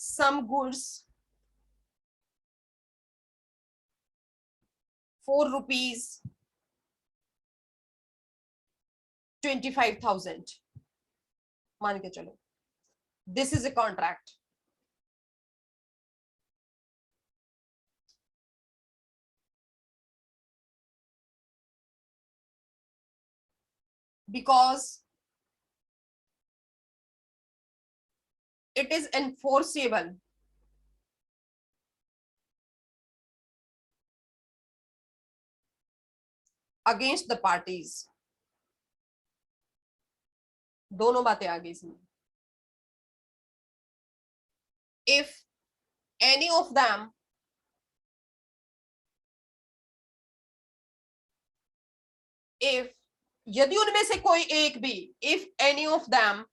some goods for rupees 25,000, मान के चलो, this is a contract. Because it is enforceable against the parties. दोनों बातें आ गई इसमें। If any of them यदि उनमें से कोई एक भी, if any of them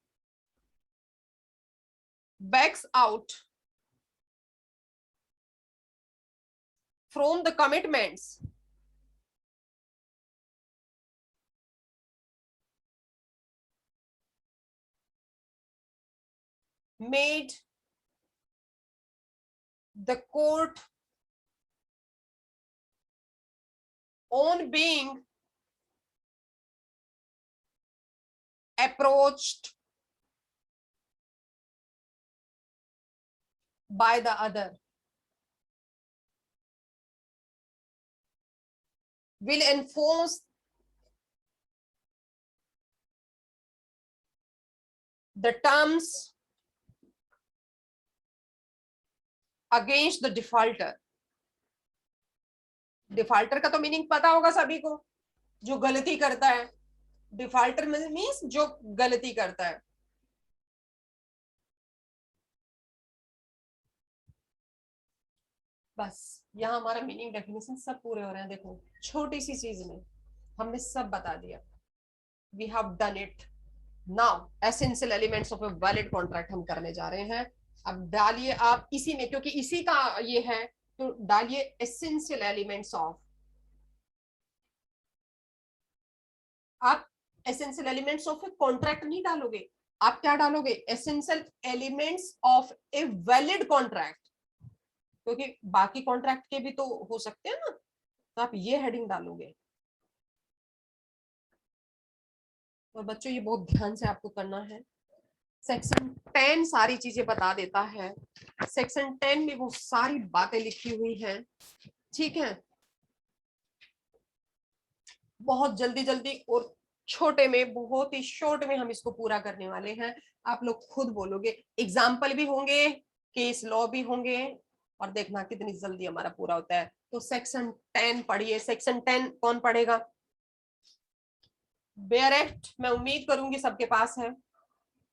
backs out from the commitments made the court on being approached by the other, will enforce the terms against the defaulter. Defaulter का तो मीनिंग पता होगा सभी को, जो गलती करता है, डिफॉल्टर मीन्स जो गलती करता है। बस यहाँ हमारा मीनिंग डेफिनेशन सब पूरे हो रहे हैं। देखो छोटी सी चीज में हमने सब बता दिया। We have done it. Now essential elements of a valid contract हम करने जा रहे हैं। अब डालिए आप इसी में, क्योंकि इसी का ये है, तो डालिए एसेंशियल एलिमेंट्स ऑफ। आप essential elements of a contract नहीं डालोगे, आप क्या डालोगे? Essential elements of a valid contract, क्योंकि बाकी कॉन्ट्रैक्ट के भी तो हो सकते हैं ना, तो आप ये हेडिंग डालोगे। और बच्चों ये बहुत ध्यान से आपको करना है। सेक्शन 10 सारी चीजें बता देता है। सेक्शन 10 में वो सारी बातें लिखी हुई हैं, ठीक है। बहुत जल्दी जल्दी और छोटे में, बहुत ही शॉर्ट में हम इसको पूरा करने वाले हैं। आप लोग खुद बोलोगे, एग्जाम्पल भी होंगे, केस लॉ भी होंगे, और देखना कितनी जल्दी हमारा पूरा होता है। तो सेक्शन 10 पढ़िए। सेक्शन 10 कौन पढ़ेगा? बेयर एक्ट मैं उम्मीद करूंगी सबके पास है,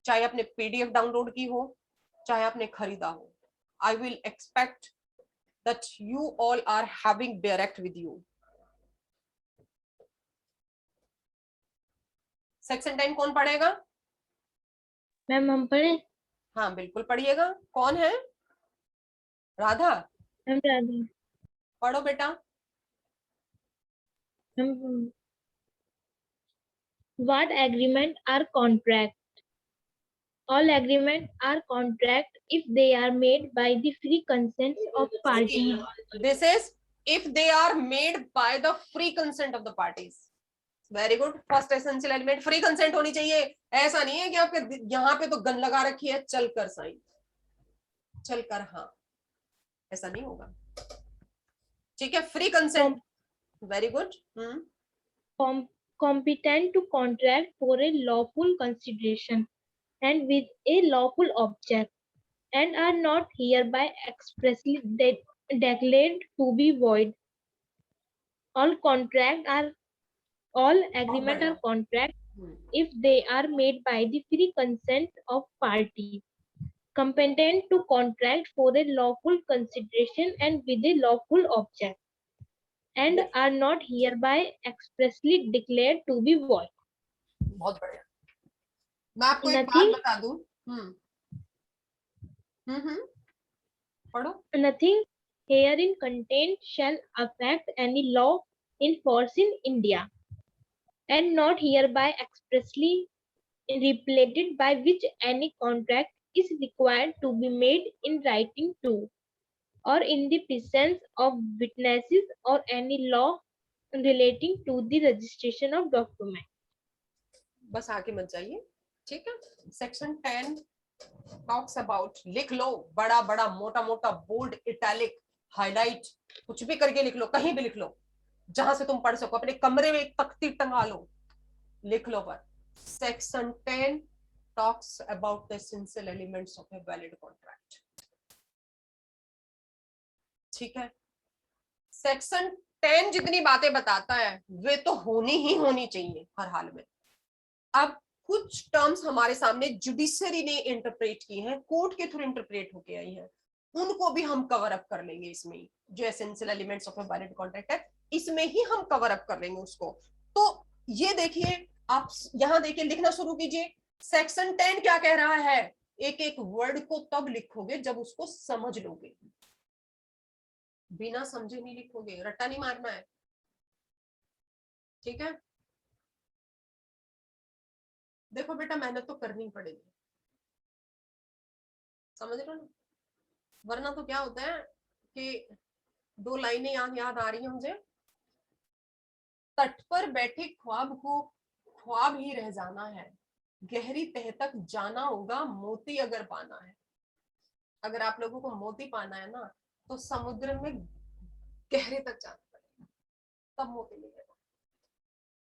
चाहे आपने पीडीएफ डाउनलोड की हो, चाहे आपने खरीदा हो। I will expect that you all are having bare act with you. Section 10 कौन पढ़ेगा? मैम हम पढ़े? हाँ बिल्कुल पढ़िएगा। कौन है? राधा, मैम राधा। पढ़ो बेटा। Ma'am what agreement are contract? All agreements are contract if they are made by the free consent of parties. This is if they are made by the free consent of the parties. Very good. First essential element free consent होनी चाहिए। ऐसा नहीं है कि आपके यहाँ पे तो गन लगा रखी है, चल कर साइन, चल कर हाँ, ऐसा नहीं होगा, ठीक है। Free consent, very good. Competent to contract for a lawful consideration and with a lawful object and are not hereby expressly declared to be void. All agreement are contract if they are made by the free consent of parties. Competent to contract for a lawful consideration and with a lawful object and are not hereby expressly declared to be void. बहुत बढ़िया। मैं आपको एक बात Nothing, बता दूं। पढ़ो। nothing herein contained shall affect any law in force in India and not hereby expressly repeated by which any contract is required to be made in writing to or in the presence of witnesses or any law relating to the registration of document. बस आगे मत जाइए, ठीक है। Section 10 talks about, लिख लो बड़ा बड़ा मोटा मोटा बोल्ड इटैलिक हाईलाइट कुछ भी करके लिख लो, कहीं भी लिख लो जहां से तुम पढ़ सको, अपने कमरे में एक तख्ती टंगा लो, लिख लो। पर section 10 talks about the essential elements of a valid contract, ठीक है। सेक्शन 10 जितनी बातें बताता है वे तो होनी ही होनी चाहिए हर हाल में। अब कुछ टर्म्स हमारे सामने जुडिशरी ने इंटरप्रेट की हैं, कोर्ट के थ्रू इंटरप्रेट होके आई हैं, उनको भी हम कवर अप कर लेंगे इसमें ही। जो essential elements of a valid contract है इसमें ही हम कवर अप कर लेंगे उसको। तो ये देखिए, आप यहां देखिए, लिखना शुरू कीजिए। सेक्शन 10 क्या कह रहा है? एक एक वर्ड को तब लिखोगे जब उसको समझ लोगे, बिना समझे नहीं लिखोगे, रट्टा नहीं मारना है, ठीक है। देखो बेटा मेहनत तो करनी पड़ेगी, समझ रहे हो ना, वरना तो क्या होता है कि 2 लाइनें याद आ रही है मुझे। तट पर बैठे ख्वाब को ख्वाब ही रह जाना है, गहरी तह तक जाना होगा मोती अगर पाना है। अगर आप लोगों को मोती पाना है ना तो समुद्र में गहरे तक जाना पड़ेगा, तब मोती मिलेगा,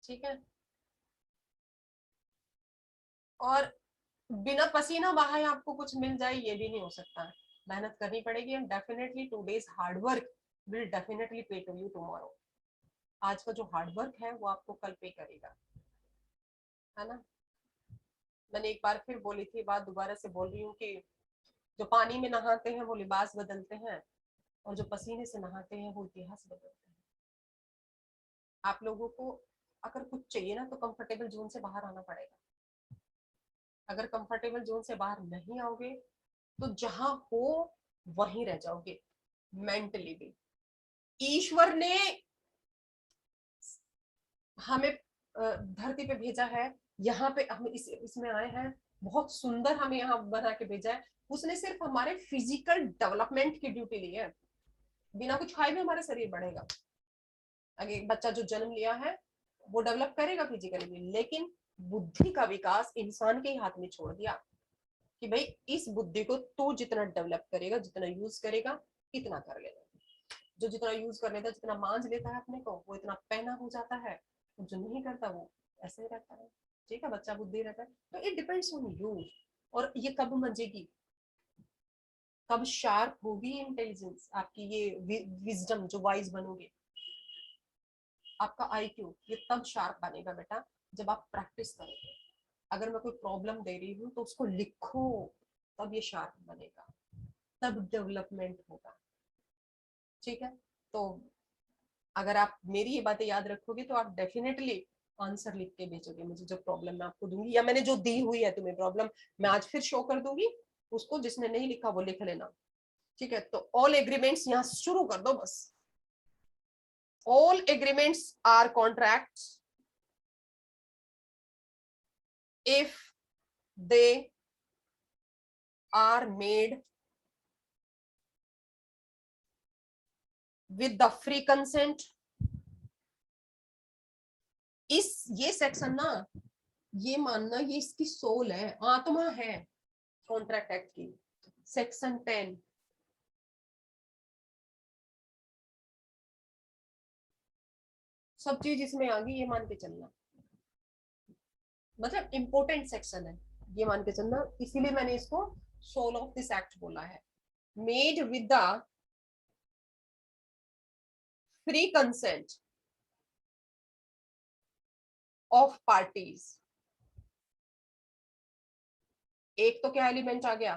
ठीक है। और बिना पसीना बहाए आपको कुछ मिल जाए ये भी नहीं हो सकता, मेहनत करनी पड़ेगी। And definitely today's hard work will definitely pay to you tomorrow. आज का जो हार्डवर्क है वो आपको कल पे करेगा, है ना। मैंने एक बार फिर बोली थी बात, दोबारा से बोल रही हूँ कि जो पानी में नहाते हैं वो लिबास बदलते हैं, और जो पसीने से नहाते हैं वो इतिहास बदलते हैं। आप लोगों को अगर कुछ चाहिए ना तो कंफर्टेबल जोन से बाहर आना पड़ेगा। अगर कंफर्टेबल जोन से बाहर नहीं आओगे तो जहां हो वहीं रह जाओगे मेंटली भी। ईश्वर ने हमें धरती पे भेजा है, यहाँ पे हम इसमें आए हैं, बहुत सुंदर हमें यहाँ बना के भेजा है। उसने सिर्फ हमारे फिजिकल डेवलपमेंट की ड्यूटी ली है। बिना कुछ खाए भी हमारा शरीर बढ़ेगा। अगर बच्चा जो जन्म लिया है वो डेवलप करेगा फिजिकली भी, लेकिन बुद्धि का विकास इंसान के ही हाथ में छोड़ दिया कि भाई इस बुद्धि को तू जितना डेवलप करेगा, जितना यूज करेगा, इतना कर लेगा। जो जितना यूज कर लेता है, जितना मांझ लेता है अपने को, वो इतना पैना हो जाता है। जो नहीं करता वो ऐसे ही रहता है। ठीक है, बच्चा बुद्धि रहता है। तो इट डिपेंड्स ऑन यू। और ये कब मंजेगी, कब शार्प होगी इंटेलिजेंस आपकी, ये विजडम जो वाइज बनोगे, आपका आईक्यू, ये तब शार्प बनेगा बेटा जब आप प्रैक्टिस करोगे। अगर मैं कोई प्रॉब्लम दे रही हूँ तो उसको लिखो, तब ये शार्प बनेगा, तब डेवलपमेंट होगा। ठीक है, तो अगर आप मेरी ये बातें याद रखोगे तो आप डेफिनेटली आंसर लिख के भेजोगे मुझे, जो प्रॉब्लम मैं आपको दूंगी या मैंने जो दी हुई है तुम्हें प्रॉब्लम, मैं आज फिर शो कर दूंगी। उसको जिसने नहीं लिखा वो लिख लेना। ठीक है, तो ऑल एग्रीमेंट्स यहां शुरू कर दो बस। All agreements are contracts if they are made with the free consent। ये सेक्शन ना, ये मानना ये इसकी सोल है, आत्मा है कॉन्ट्रैक्ट एक्ट की। सेक्शन 10 सब चीज इसमें आ गई, ये मान के चलना, मतलब इंपॉर्टेंट सेक्शन है, ये मान के चलना। इसीलिए मैंने इसको सोल ऑफ दिस एक्ट बोला है। Made with the free consent of parties. एक तो क्या एलिमेंट आ गया,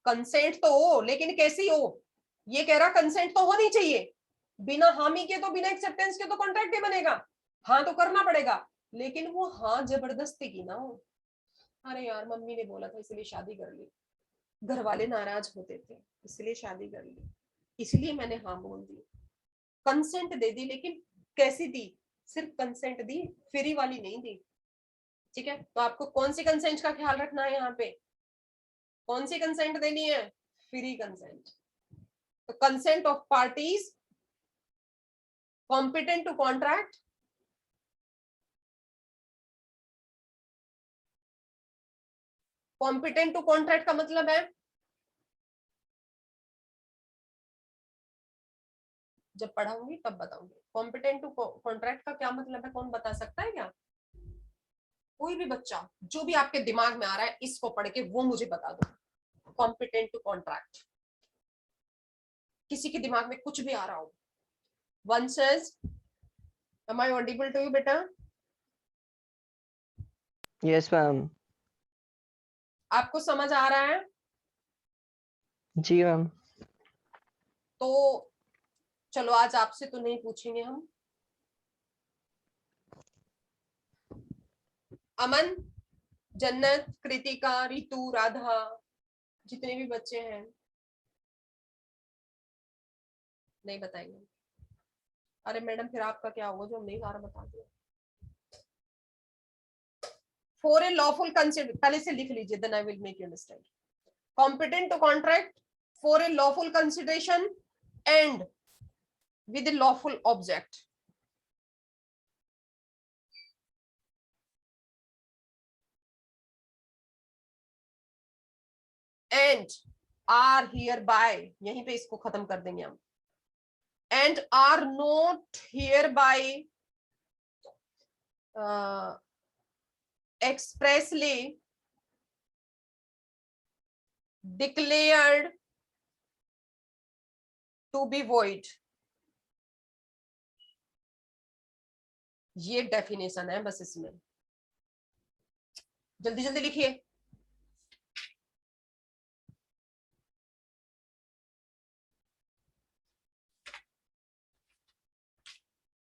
कंसेंट तो हो, लेकिन कैसी हो, ये कह रहा कंसेंट तो होनी चाहिए। बिना हामी के तो, बिना एक्सेप्टेंस के तो कॉन्ट्रैक्ट नहीं बनेगा। हाँ तो करना पड़ेगा, लेकिन वो हाँ जबरदस्ती की ना हो। अरे यार मम्मी ने बोला था इसलिए शादी कर ली, घर वाले नाराज होते थे इसलिए शादी कर ली, इसलिए मैंने हाँ बोल दी, कंसेंट दे दी, लेकिन कैसी दी, सिर्फ कंसेंट दी, फ्री वाली नहीं दी। ठीक है, तो आपको कौन सी कंसेंट का ख्याल रखना है यहाँ पे, कौन सी कंसेंट देनी है, फ्री कंसेंट। तो consent of parties competent to contract, competent to contract का मतलब है, जब पढ़ाऊंगी तब बताऊंगी। कॉम्पिटेंट टू कॉन्ट्रैक्ट का क्या मतलब है, कौन बता सकता है क्या, कोई भी बच्चा, जो भी आपके दिमाग में आ रहा है इसको पढ़ के वो मुझे बता दो। कॉम्पिटेंट टू कॉन्ट्रैक्ट, किसी के दिमाग में कुछ भी आ रहा हो। One says, am I audible to you बेटा? Yes ma'am. आपको समझ आ रहा है? जी मैम। तो चलो आज आपसे तो नहीं पूछेंगे हम। अमन, जन्नत, कृतिका, रितु, राधा, जितने भी बच्चे हैं नहीं बताएंगे। अरे मैडम फिर आपका क्या होगा जो हम नहीं सारा बता दिया। फॉर ए लॉफुल कंसिडर, पहले से लिख लीजिए, then I will make you understand. Competent to contract for a lawful consideration and with a lawful object। and are hereby, यहीं पे इसको खत्म कर देंगे हम, and are not hereby expressly declared to be void। ये डेफिनेशन है बस इसमें। जल्दी जल्दी लिखिए।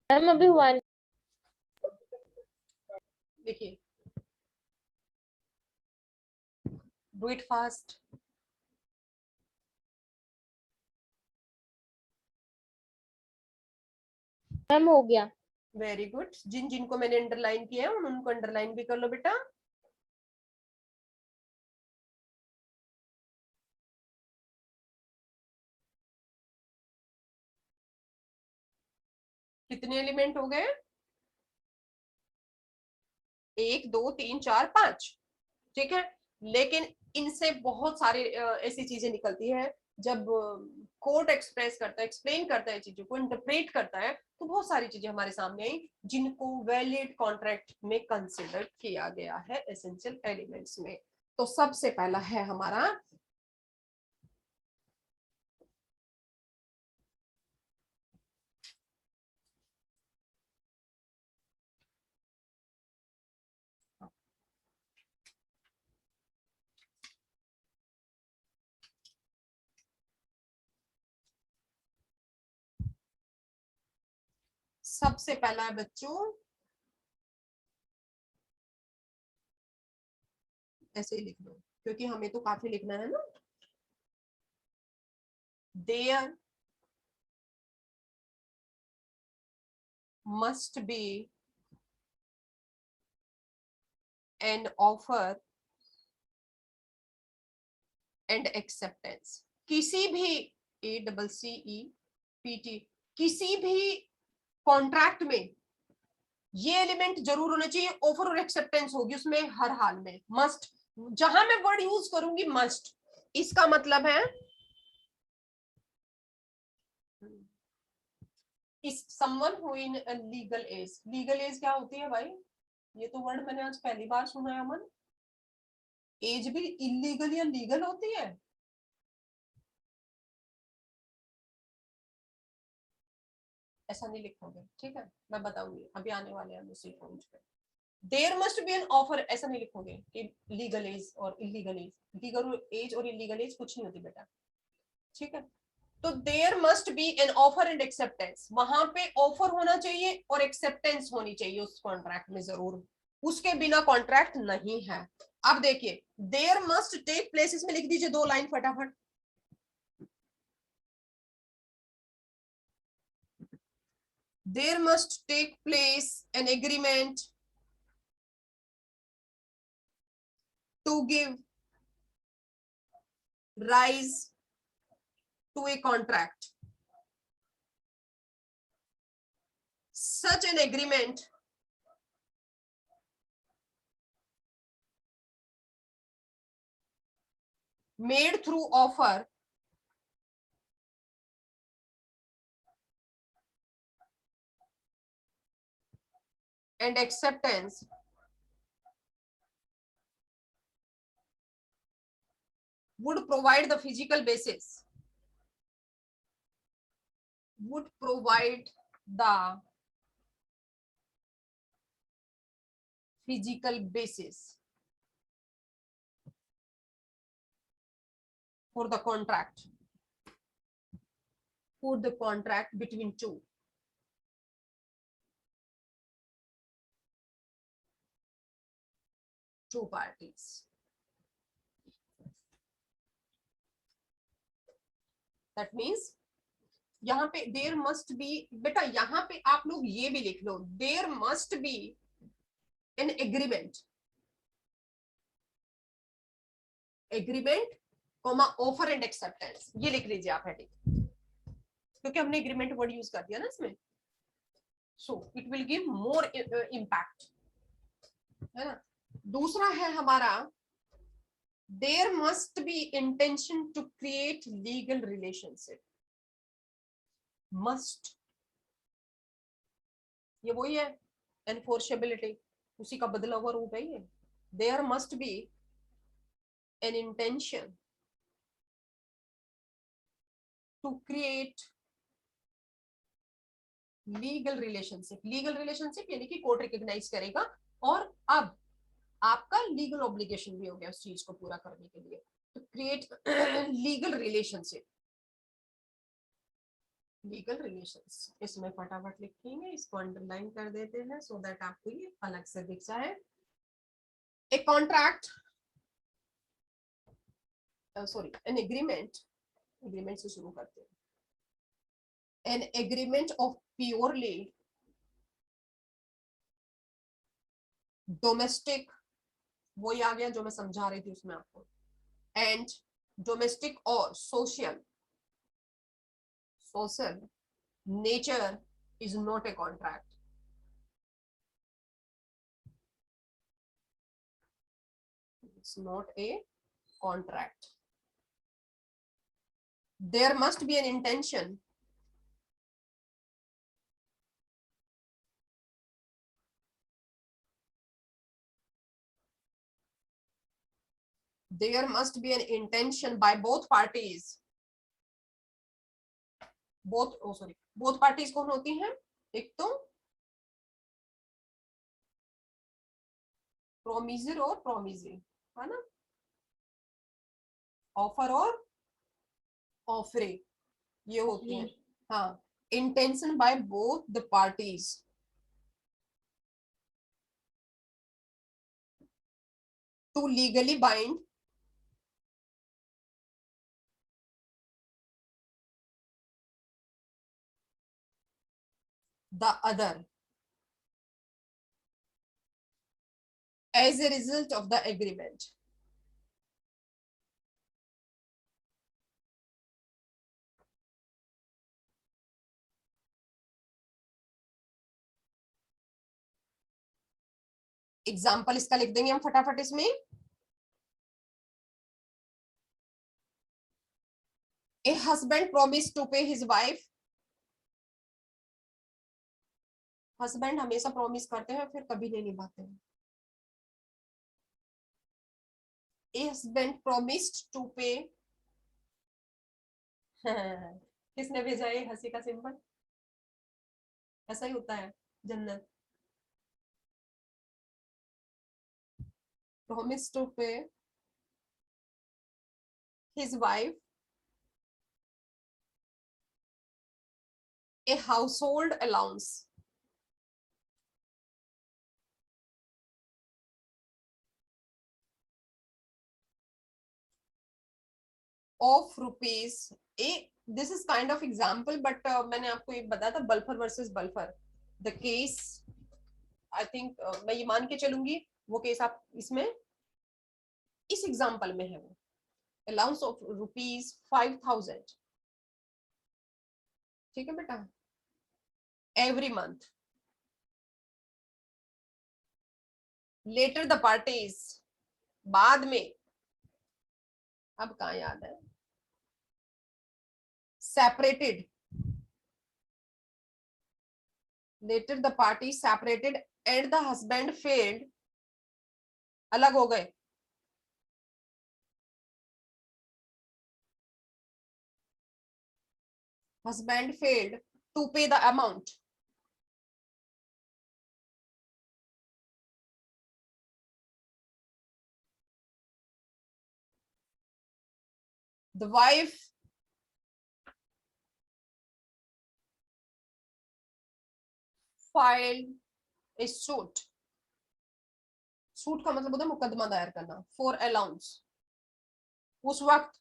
मैम अभी हुआ नहीं। देखिए, डू इट फास्ट। मैम हो गया। Very good. जिन जिनको मैंने अंडरलाइन किया है उनको अंडरलाइन भी कर लो बेटा। कितने एलिमेंट हो गए? 1 2 3 4 5। ठीक है, लेकिन इनसे बहुत सारी ऐसी चीजें निकलती है जब कोर्ट एक्सप्रेस करता है, एक्सप्लेन करता है, चीजों को इंटरप्रेट करता है, तो बहुत सारी चीजें हमारे सामने आई जिनको वैलिड कॉन्ट्रैक्ट में कंसिडर किया गया है एसेंशियल एलिमेंट्स में। तो सबसे पहला है हमारा सबसे पहला है बच्चों, ऐसे ही लिख दो क्योंकि हमें तो काफी लिखना है ना। There must be an offer and acceptance. किसी भी ACCEPT किसी भी कॉन्ट्रैक्ट में ये एलिमेंट जरूर होना चाहिए, ऑफर और एक्सेप्टेंस होगी उसमें हर हाल में, मस्ट। जहां मैं वर्ड यूज करूंगी मस्ट, इसका मतलब है is someone who in legal age. Legal age क्या होती है भाई? ये तो वर्ड मैंने आज पहली बार सुना है अमन। एज भी इलीगल या लीगल होती है? ऐसा नहीं लिखोगे, ठीक है, मैं बताऊंगी अभी आने वाले हैं दूसरी पॉइंट पे। There must be an offer, ऐसा नहीं लिखोगे कि लीगल एज और इलीगल एज। लीगल एज और इलीगल एज कुछ नहीं होती बेटा, ठीक है। तो there must be an offer and acceptance, वहां पे ऑफर होना चाहिए और एक्सेप्टेंस होनी चाहिए उस कॉन्ट्रैक्ट में जरूर, उसके बिना कॉन्ट्रैक्ट नहीं है। अब देखिए, देयर मस्ट टेक प्लेस, इसमें लिख दीजिए 2 लाइन फटाफट। There must take place an agreement to give rise to a contract. Such an agreement made through offer and acceptance would provide the physical basis, would provide the physical basis for the contract, for the contract between two parties. That means यहाँ पे there must B, बेटा यहाँ पे आप लोग ये भी लिख लो, there must be an agreement, agreement comma offer and acceptance, ये लिख लीजिए आप हेडिंग, क्योंकि हमने एग्रीमेंट वर्ड यूज कर दिया ना इसमें, so it will give more impact, है ना। दूसरा है हमारा, there must be intention to create legal relationship. Must, ये वही है एनफोर्सेबिलिटी, उसी का बदला हुआ रूप है ये। There must be an intention to create legal relationship यानी कि कोर्ट रिकॉग्नाइज करेगा, और अब आपका लीगल ऑब्लिगेशन भी हो गया उस चीज को पूरा करने के लिए। तो create legal relationship, legal relations, इसमें फटाफट लिखेंगे, इसको अंडरलाइन कर देते हैं सो दैट आपको ये अलग से दिख जाए। A contract, sorry N agreement, agreement से शुरू करते हैं। An agreement of purely domestic, वही आ गया जो मैं समझा रही थी उसमें आपको, एंड डोमेस्टिक और social nature is not a contract. It's not a contract. There must be an intention by both parties. both parties कौन होती हैं? एक तो प्रोमिसर और प्रोमिसी, है ना, ऑफर और ऑफरे, ये होती हैं। हाँ, intention by both the parties to legally bind the other as a result of the agreement. Example इसका लिख देंगे हम फटाफट इसमें। A husband promised to pay his wife, husband हमेशा प्रॉमिस करते हैं फिर कभी नहीं निभाते हैं। A husband promised to pay किसने भेजा ये हंसी का सिंबल? ऐसा ही होता है जन्नत। Promised to pay his wife a household allowance of rupees a, this is kind of example but मैंने आपको ये बताया था Balfour versus Balfour, the case I think मैं ये मान के चलूंगी वो केस आप इसमें इस एग्जांपल में है, वो अलाउंस ऑफ रुपीज 5000, ठीक है बेटा, every month. Later the parties, बाद में, अब कहाँ याद है, separated, later the party separated and the husband failed, अलग हो गए, husband failed to pay the amount, the wife filed a suit, suit का मतलब होता है मुकदमा दायर करना, फॉर अलाउंस। उस वक्त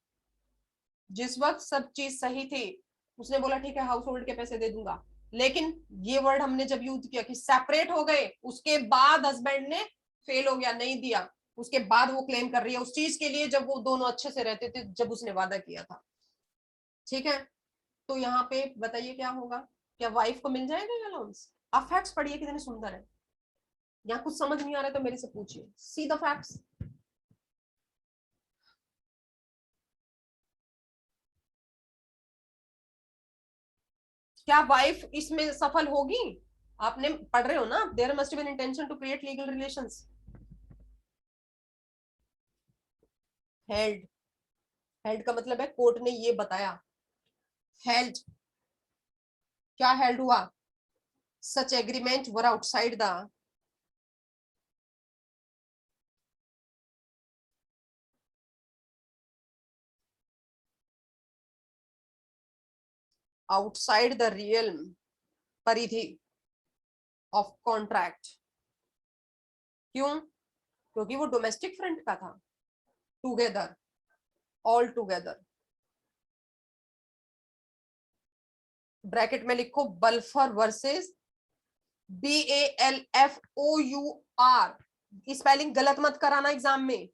जिस वक्त सब चीज सही थी उसने बोला ठीक है हाउस होल्ड के पैसे दे दूंगा, लेकिन ये वर्ड हमने जब यूज किया कि सेपरेट हो गए, उसके बाद हस्बैंड ने फेल हो गया, नहीं दिया, उसके बाद वो क्लेम कर रही है उस चीज के लिए जब वो दोनों अच्छे से रहते थे, जब उसने वादा किया था। ठीक है, तो यहाँ पे बताइए क्या होगा, क्या वाइफ को मिल जाएगा अलाउंस? आप फैक्ट्स पढ़िए कितने सुंदर है, यहाँ कुछ समझ नहीं आ रहा है तो मेरे से पूछिए, सी द फैक्ट्स। क्या वाइफ इसमें सफल होगी? आपने पढ़ रहे हो ना, there must be an intention to create legal relations. Held, held का मतलब है कोर्ट ने ये बताया, हेल्ड, क्या हेल्ड हुआ? such agreement were outside the realm परिधि of contract. क्यों? क्योंकि वो डोमेस्टिक फ्रंट का था. Together, all together. ब्रैकेट में लिखो बल्फर वर्सेस BALFOUR. स्पेलिंग गलत मत कराना एग्जाम में.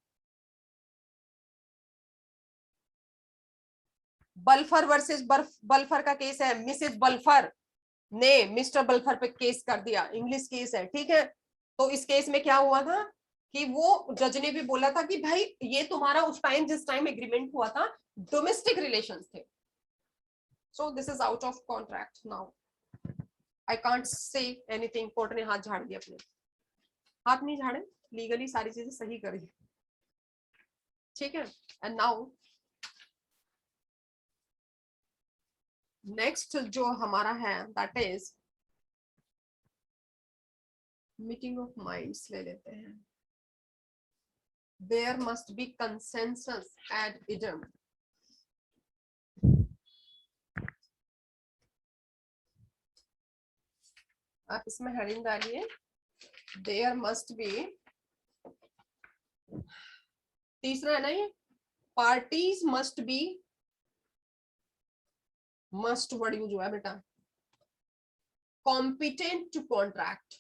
बल्फर वर्सेस बल्फर का केस है. मिसेस बल्फर ने मिस्टर बल्फर पे केस कर दिया. इंग्लिश केस है, ठीक है. तो इस केस में क्या हुआ था कि वो जज ने भी बोला था कि भाई ये तुम्हारा उस टाइम जिस टाइम एग्रीमेंट हुआ था डोमेस्टिक रिलेशंस थे. So this is out of contract now. I can't say anything. Court ने हाथ झाड़ दिया. अपने हाथ नहीं झाड़े, लीगली सारी चीजें सही करी, ठीक है. एंड नाउ नेक्स्ट जो हमारा है that is meeting of minds ले लेते हैं. There must be consensus ad idem. आप इसमें हेडिंग डालिए. There must be. तीसरा है ना ये, parties must be. Must word use हुआ है बेटा. Competent to contract.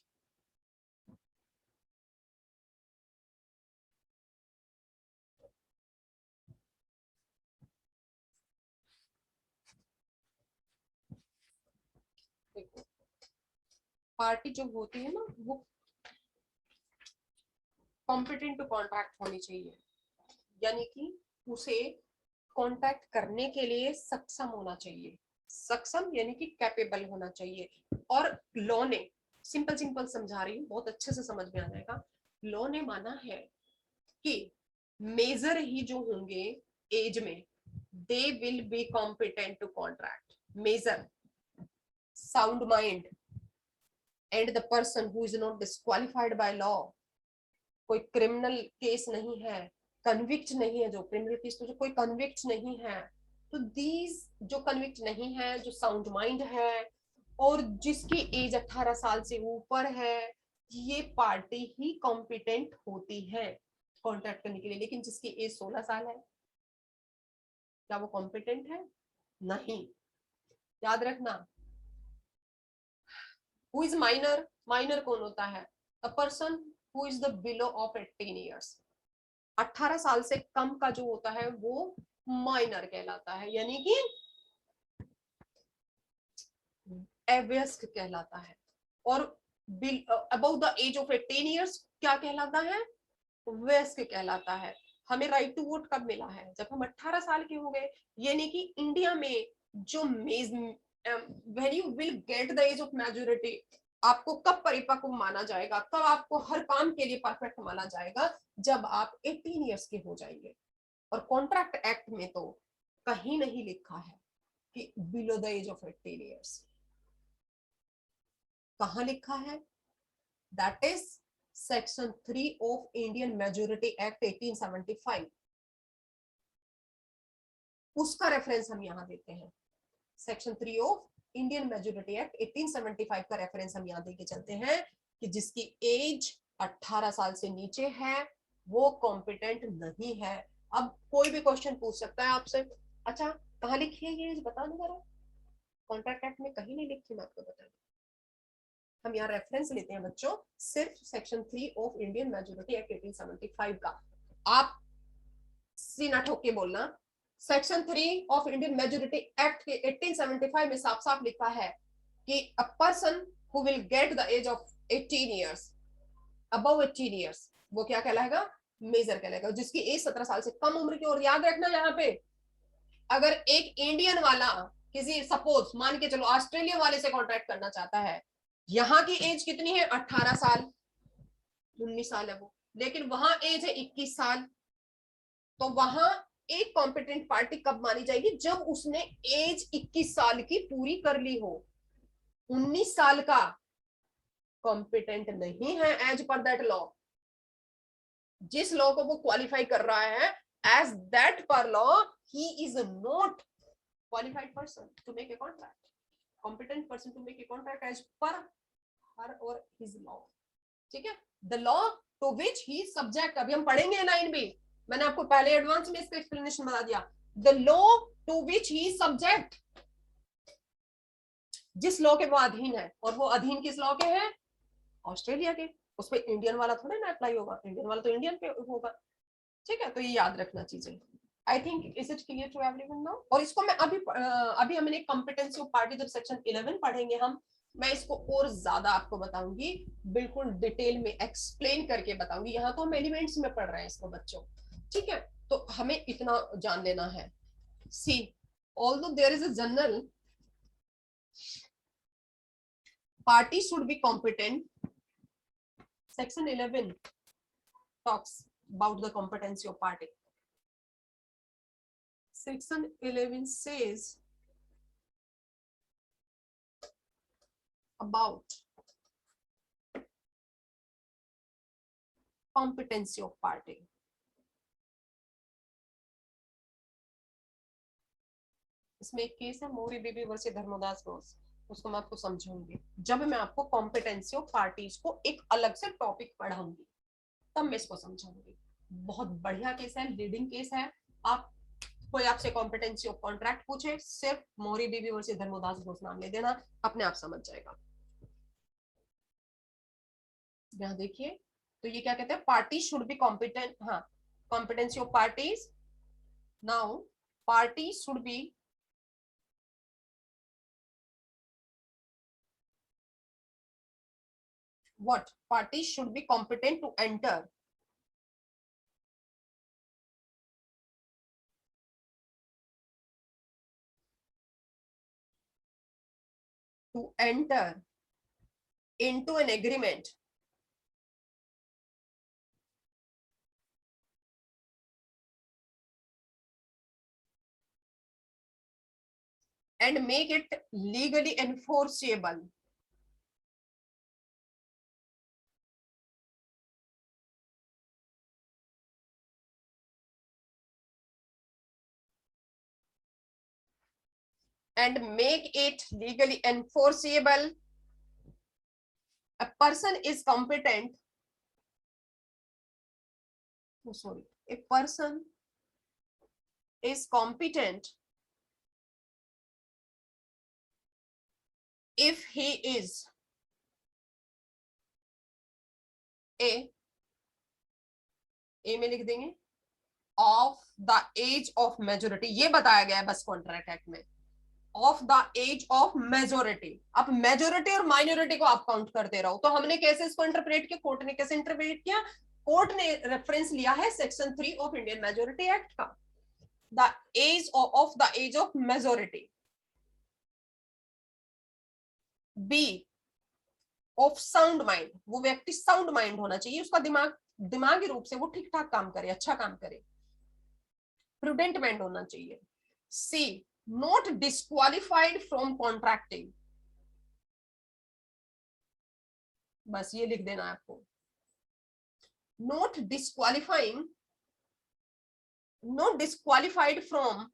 पार्टी जो होती है ना वो कॉम्पिटेंट टू कॉन्ट्रैक्ट होनी चाहिए, यानी कि उसे कॉन्टैक्ट करने के लिए सक्षम होना चाहिए. सक्षम यानी कि कैपेबल होना चाहिए. और लॉ ने, सिंपल सिंपल समझा रही हूँ, बहुत अच्छे से समझ में आ जाएगा. लॉ ने माना है कि मेजर ही जो होंगे एज में, they will be competent to contract. Major, sound mind and the person who is not disqualified by law. कोई क्रिमिनल केस नहीं है, कन्विक्ट नहीं है. जो क्रिमिनल केस तो जो कोई कन्विक्ट नहीं है, तो दीज जो कन्विक्ट नहीं है, जो साउंड माइंड है और जिसकी एज 18 साल से ऊपर है, ये पार्टी ही कॉम्पिटेंट होती है कॉन्ट्रैक्ट करने के लिए. लेकिन जिसकी एज 16 साल है, क्या वो कॉम्पिटेंट है? नहीं. याद रखना. Who is minor? माइनर कौन होता है? अ person who is the below of 18 years. 18 साल से कम का जो होता है वो माइनर कहलाता है, यानी कि अवयस्क कहलाता है. और about the age of 18 years क्या कहलाता है? वयस्क कहलाता है. हमें राइट टू वोट कब मिला है? जब हम 18 साल के हो गए. यानी कि इंडिया में जो when you will get the age of maturity, आपको कब परिपक्व माना जाएगा, कब आपको हर काम के लिए परफेक्ट माना जाएगा? जब आप 18 ईयर्स के हो जाएंगे. और कॉन्ट्रैक्ट एक्ट में तो कहीं नहीं लिखा है कि below the age of 18 years. कहां लिखा है? That is section 3 of Indian majority act 1875. उसका रेफरेंस हम यहां देते हैं. Section 3 of Indian majority act 1875 का रेफरेंस हम यहां देके चलते हैं कि जिसकी एज 18 साल से नीचे है वो कॉम्पिटेंट नहीं है. अब कोई भी क्वेश्चन पूछ सकता है आपसे, अच्छा कहां लिखी है ये एज, बता दो जरा. कॉन्ट्रैक्ट एक्ट में कहीं नहीं लिखी, मैं आपको बता दूं. हम यहाँ रेफरेंस लेते हैं बच्चों सिर्फ section 3 of Indian majority act 1875 का. आप सीना ठोक के बोलना. Section 3 of Indian majority act के 1875 में साफ साफ लिखा है कि a person who will get the age of 18 years, above 18 years, वो क्या कहलाएगा? मेजर कहलाएगा. जिसकी एज 17 साल से कम उम्र की. और याद रखना यहाँ पे, अगर एक इंडियन वाला किसी, सपोज मान के चलो ऑस्ट्रेलिया वाले से कॉन्ट्रैक्ट करना चाहता है, यहाँ की एज कितनी है? 18 साल, 19 साल है वो, लेकिन वहां एज है 21 साल. तो वहां एक कॉम्पिटेंट पार्टी कब मानी जाएगी? जब उसने एज 21 साल की पूरी कर ली हो. 19 साल का कॉम्पिटेंट नहीं है एज पर दैट लॉ, जिस लॉ को वो क्वालिफाई कर रहा है as that per law, he is not qualified person to make a contract, competent person to make a contract as per her और हिज लॉ। ठीक है, the law to which he subject, अभी हम पढ़ेंगे 9B, मैंने आपको पहले advance में इसका एक्सप्लेनेशन बता दिया। The law to which he subject, जिस लॉ के वो अधीन है, और वो अधीन किस लॉ के हैं? ऑस्ट्रेलिया के। उस पर इंडियन वाला थोड़ा ना अप्लाई होगा, इंडियन वाला तो इंडियन पे होगा। ठीक है, तो ये याद रखना चीजें। I think is it clear to everyone now? और इसको मैं अभी हमने कॉम्पिटेंसी ऑफ पार्टी जब सेक्शन 11 पढ़ेंगे हम, मैं इसको और ज्यादा आपको बताऊंगी, बिल्कुल डिटेल में एक्सप्लेन करके बताऊंगी। यहाँ तो हम एलिमेंट्स में पढ़ रहे हैं इसको बच्चों। ठीक है, तो हमें इतना जान लेना है। See, although there is a general party should be competent, section 11 talks about the competency of party. Section 11 says about competency of party. इसमें एक केस है मोरी बीबी वर्सेस धर्मदास बोस, उसको मैं आपको समझाऊंगी जब मैं आपको कॉम्पिटेंसी ऑफ पार्टीज को एक अलग से टॉपिक पढ़ाऊंगी, तब मैं इसको समझाऊंगी। बहुत बढ़िया केस है, लीडिंग केस है। आप कोई आपसे कॉम्पिटेंसी ऑफ कॉन्ट्रैक्ट पूछे, सिर्फ मोरी बीबी वर्सेस धर्मदास बोस नाम ले देना, अपने आप समझ जाएगा। यहाँ देखिए, तो ये क्या कहते हैं? पार्टी शुड बी कॉम्पिटेंट, हाँ, competency of parties. Now party should be what? Parties should be competent to enter into an agreement and make it legally enforceable. And make it legally enforceable. A person is competent. Oh, sorry. A person is competent if he is a में लिख देंगे of the age of majority, ये बताया गया है बस contract act में, of the age of majority. अब मेजोरिटी और माइनॉरिटी को आप काउंट करते रहो। तो हमने कैसे इसको इंटरप्रेट किया, कोर्ट ने कैसे इंटरप्रेट किया? कोर्ट ने रेफरेंस लिया है section 3 of Indian majority act का, the age of the age of majority. B, of sound mind, वो व्यक्ति साउंड माइंड होना चाहिए, उसका दिमागी रूप से वो ठीक ठाक काम करे, अच्छा काम करे, प्रूडेंट माइंड होना चाहिए। सी, नॉट डिस्क्वालिफाइड फ्रॉम कॉन्ट्रैक्टिंग, बस ये लिख देना है आपको, नॉट डिस्क्वालिफाइड फ्रॉम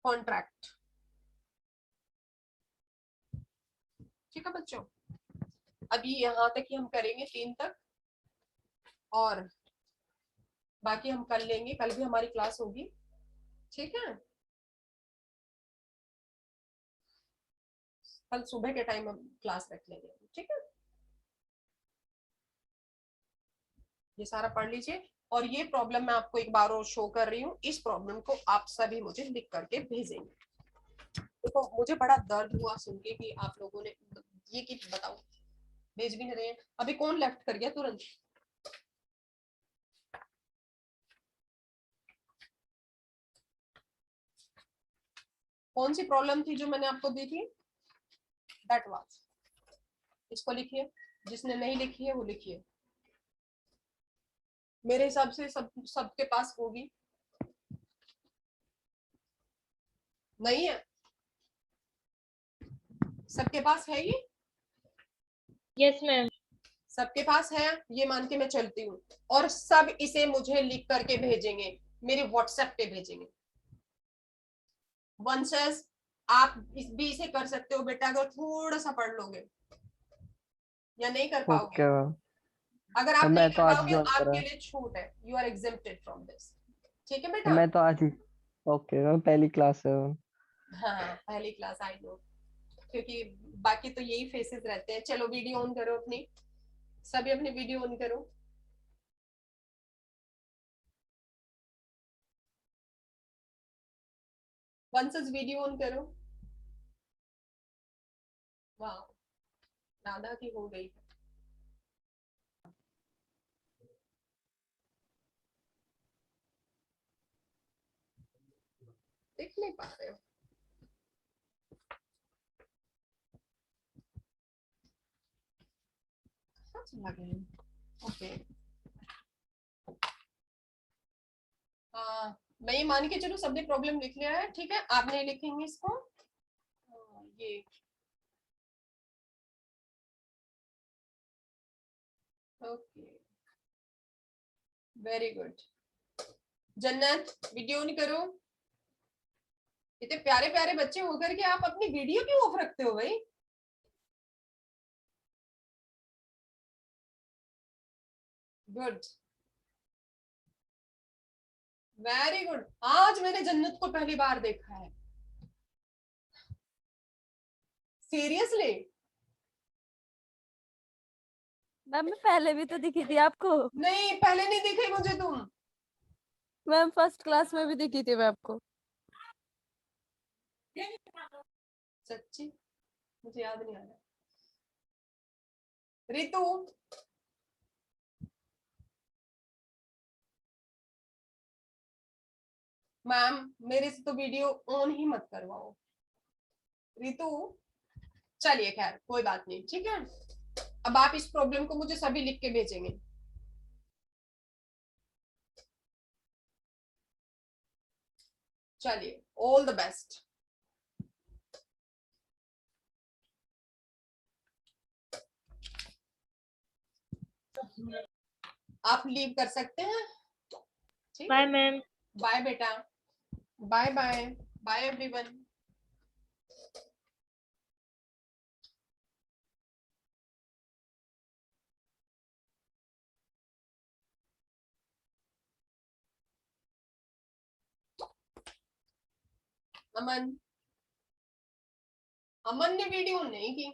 कॉन्ट्रैक्ट। ठीक है बच्चों, अभी यहां तक ही हम करेंगे 3 तक, और बाकी हम कल लेंगे, कल भी हमारी क्लास होगी। ठीक है, कल सुबह के टाइम हम क्लास रख लेंगे। ठीक है, ये सारा पढ़ लीजिए, और ये प्रॉब्लम मैं आपको एक बार और शो कर रही हूँ, इस प्रॉब्लम को आप सभी मुझे लिख करके भेजेंगे। देखो मुझे बड़ा दर्द हुआ सुन के कि आप लोगों ने ये कि बताओ भेज भी नहीं रहे हैं। अभी कौन लेफ्ट कर गया तुरंत? कौन सी प्रॉब्लम थी जो मैंने आपको दी थी? दैट वाज, इसको लिखिए, जिसने नहीं लिखी है वो लिखिए। मेरे हिसाब से सबके पास होगी, नहीं है? सबके पास है ये? Yes, ma'am. सबके पास है, ये मान के मैं चलती हूँ, और सब इसे मुझे लिख करके भेजेंगे, मेरे व्हाट्सएप पे भेजेंगे। वंशज आप भी इसे कर सकते हो बेटा, अगर थोड़ा सा पढ़ लोगे, या नहीं कर पाओगे? Okay ma'am. अगर आप नहीं मैं तो कर आज पाओगे ज्वाइन आपके करा। लिए छूट है, you are exempted from this. ठीक है बेटा? मैं तो आज ही। ओके मैम, पहली क्लास है मैम। हाँ पहली क्लास, आई नो, क्योंकि बाकी तो यही फेसेस रहते हैं। चलो वीडियो ऑन करो अपनी, सभी अपनी वीडियो ऑन करो। वंशज वीडियो ऑन करो। वाह, राधा की हो गई। देख नहीं पा रहे हो? चला गया। ओके, मैं ये मान के चलो सबने प्रॉब्लम लिख लिया है। ठीक है, आप नहीं लिखेंगे इसको। ये ओके, वेरी गुड। जन्नत वीडियो ऑन करो। इतने प्यारे प्यारे बच्चे होकर के आप अपनी वीडियो क्यों ऑफ रखते हो भाई? Good, very good. आज मैंने जन्नत को पहली बार देखा है, सीरियसली। मैम मैं पहले भी तो दिखी थी आपको। नहीं, पहले नहीं दिखे मुझे तुम। मैम फर्स्ट क्लास में भी दिखी थी मैं आपको। सच्ची मुझे याद नहीं आ रहा। रितु, मैम मेरे से तो वीडियो ऑन ही मत करवाओ। रितु, चलिए खैर कोई बात नहीं, ठीक है। अब आप इस प्रॉब्लम को मुझे सभी लिख के भेजेंगे। चलिए, ऑल द बेस्ट। आप लीव कर सकते हैं। ठीक Bye, है, ma'am. बाय बेटा, बाय बाय, बाय एवरीवन। अमन, अमन ने वीडियो नहीं की।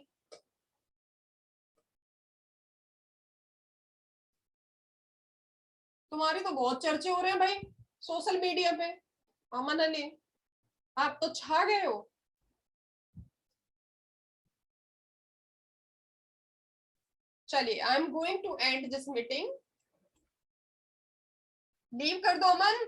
तुम्हारे तो बहुत चर्चे हो रहे हैं भाई सोशल मीडिया पे। अमन अली, आप तो छा गए हो। चलिए, I am going to end this meeting. Leave कर दो अमन।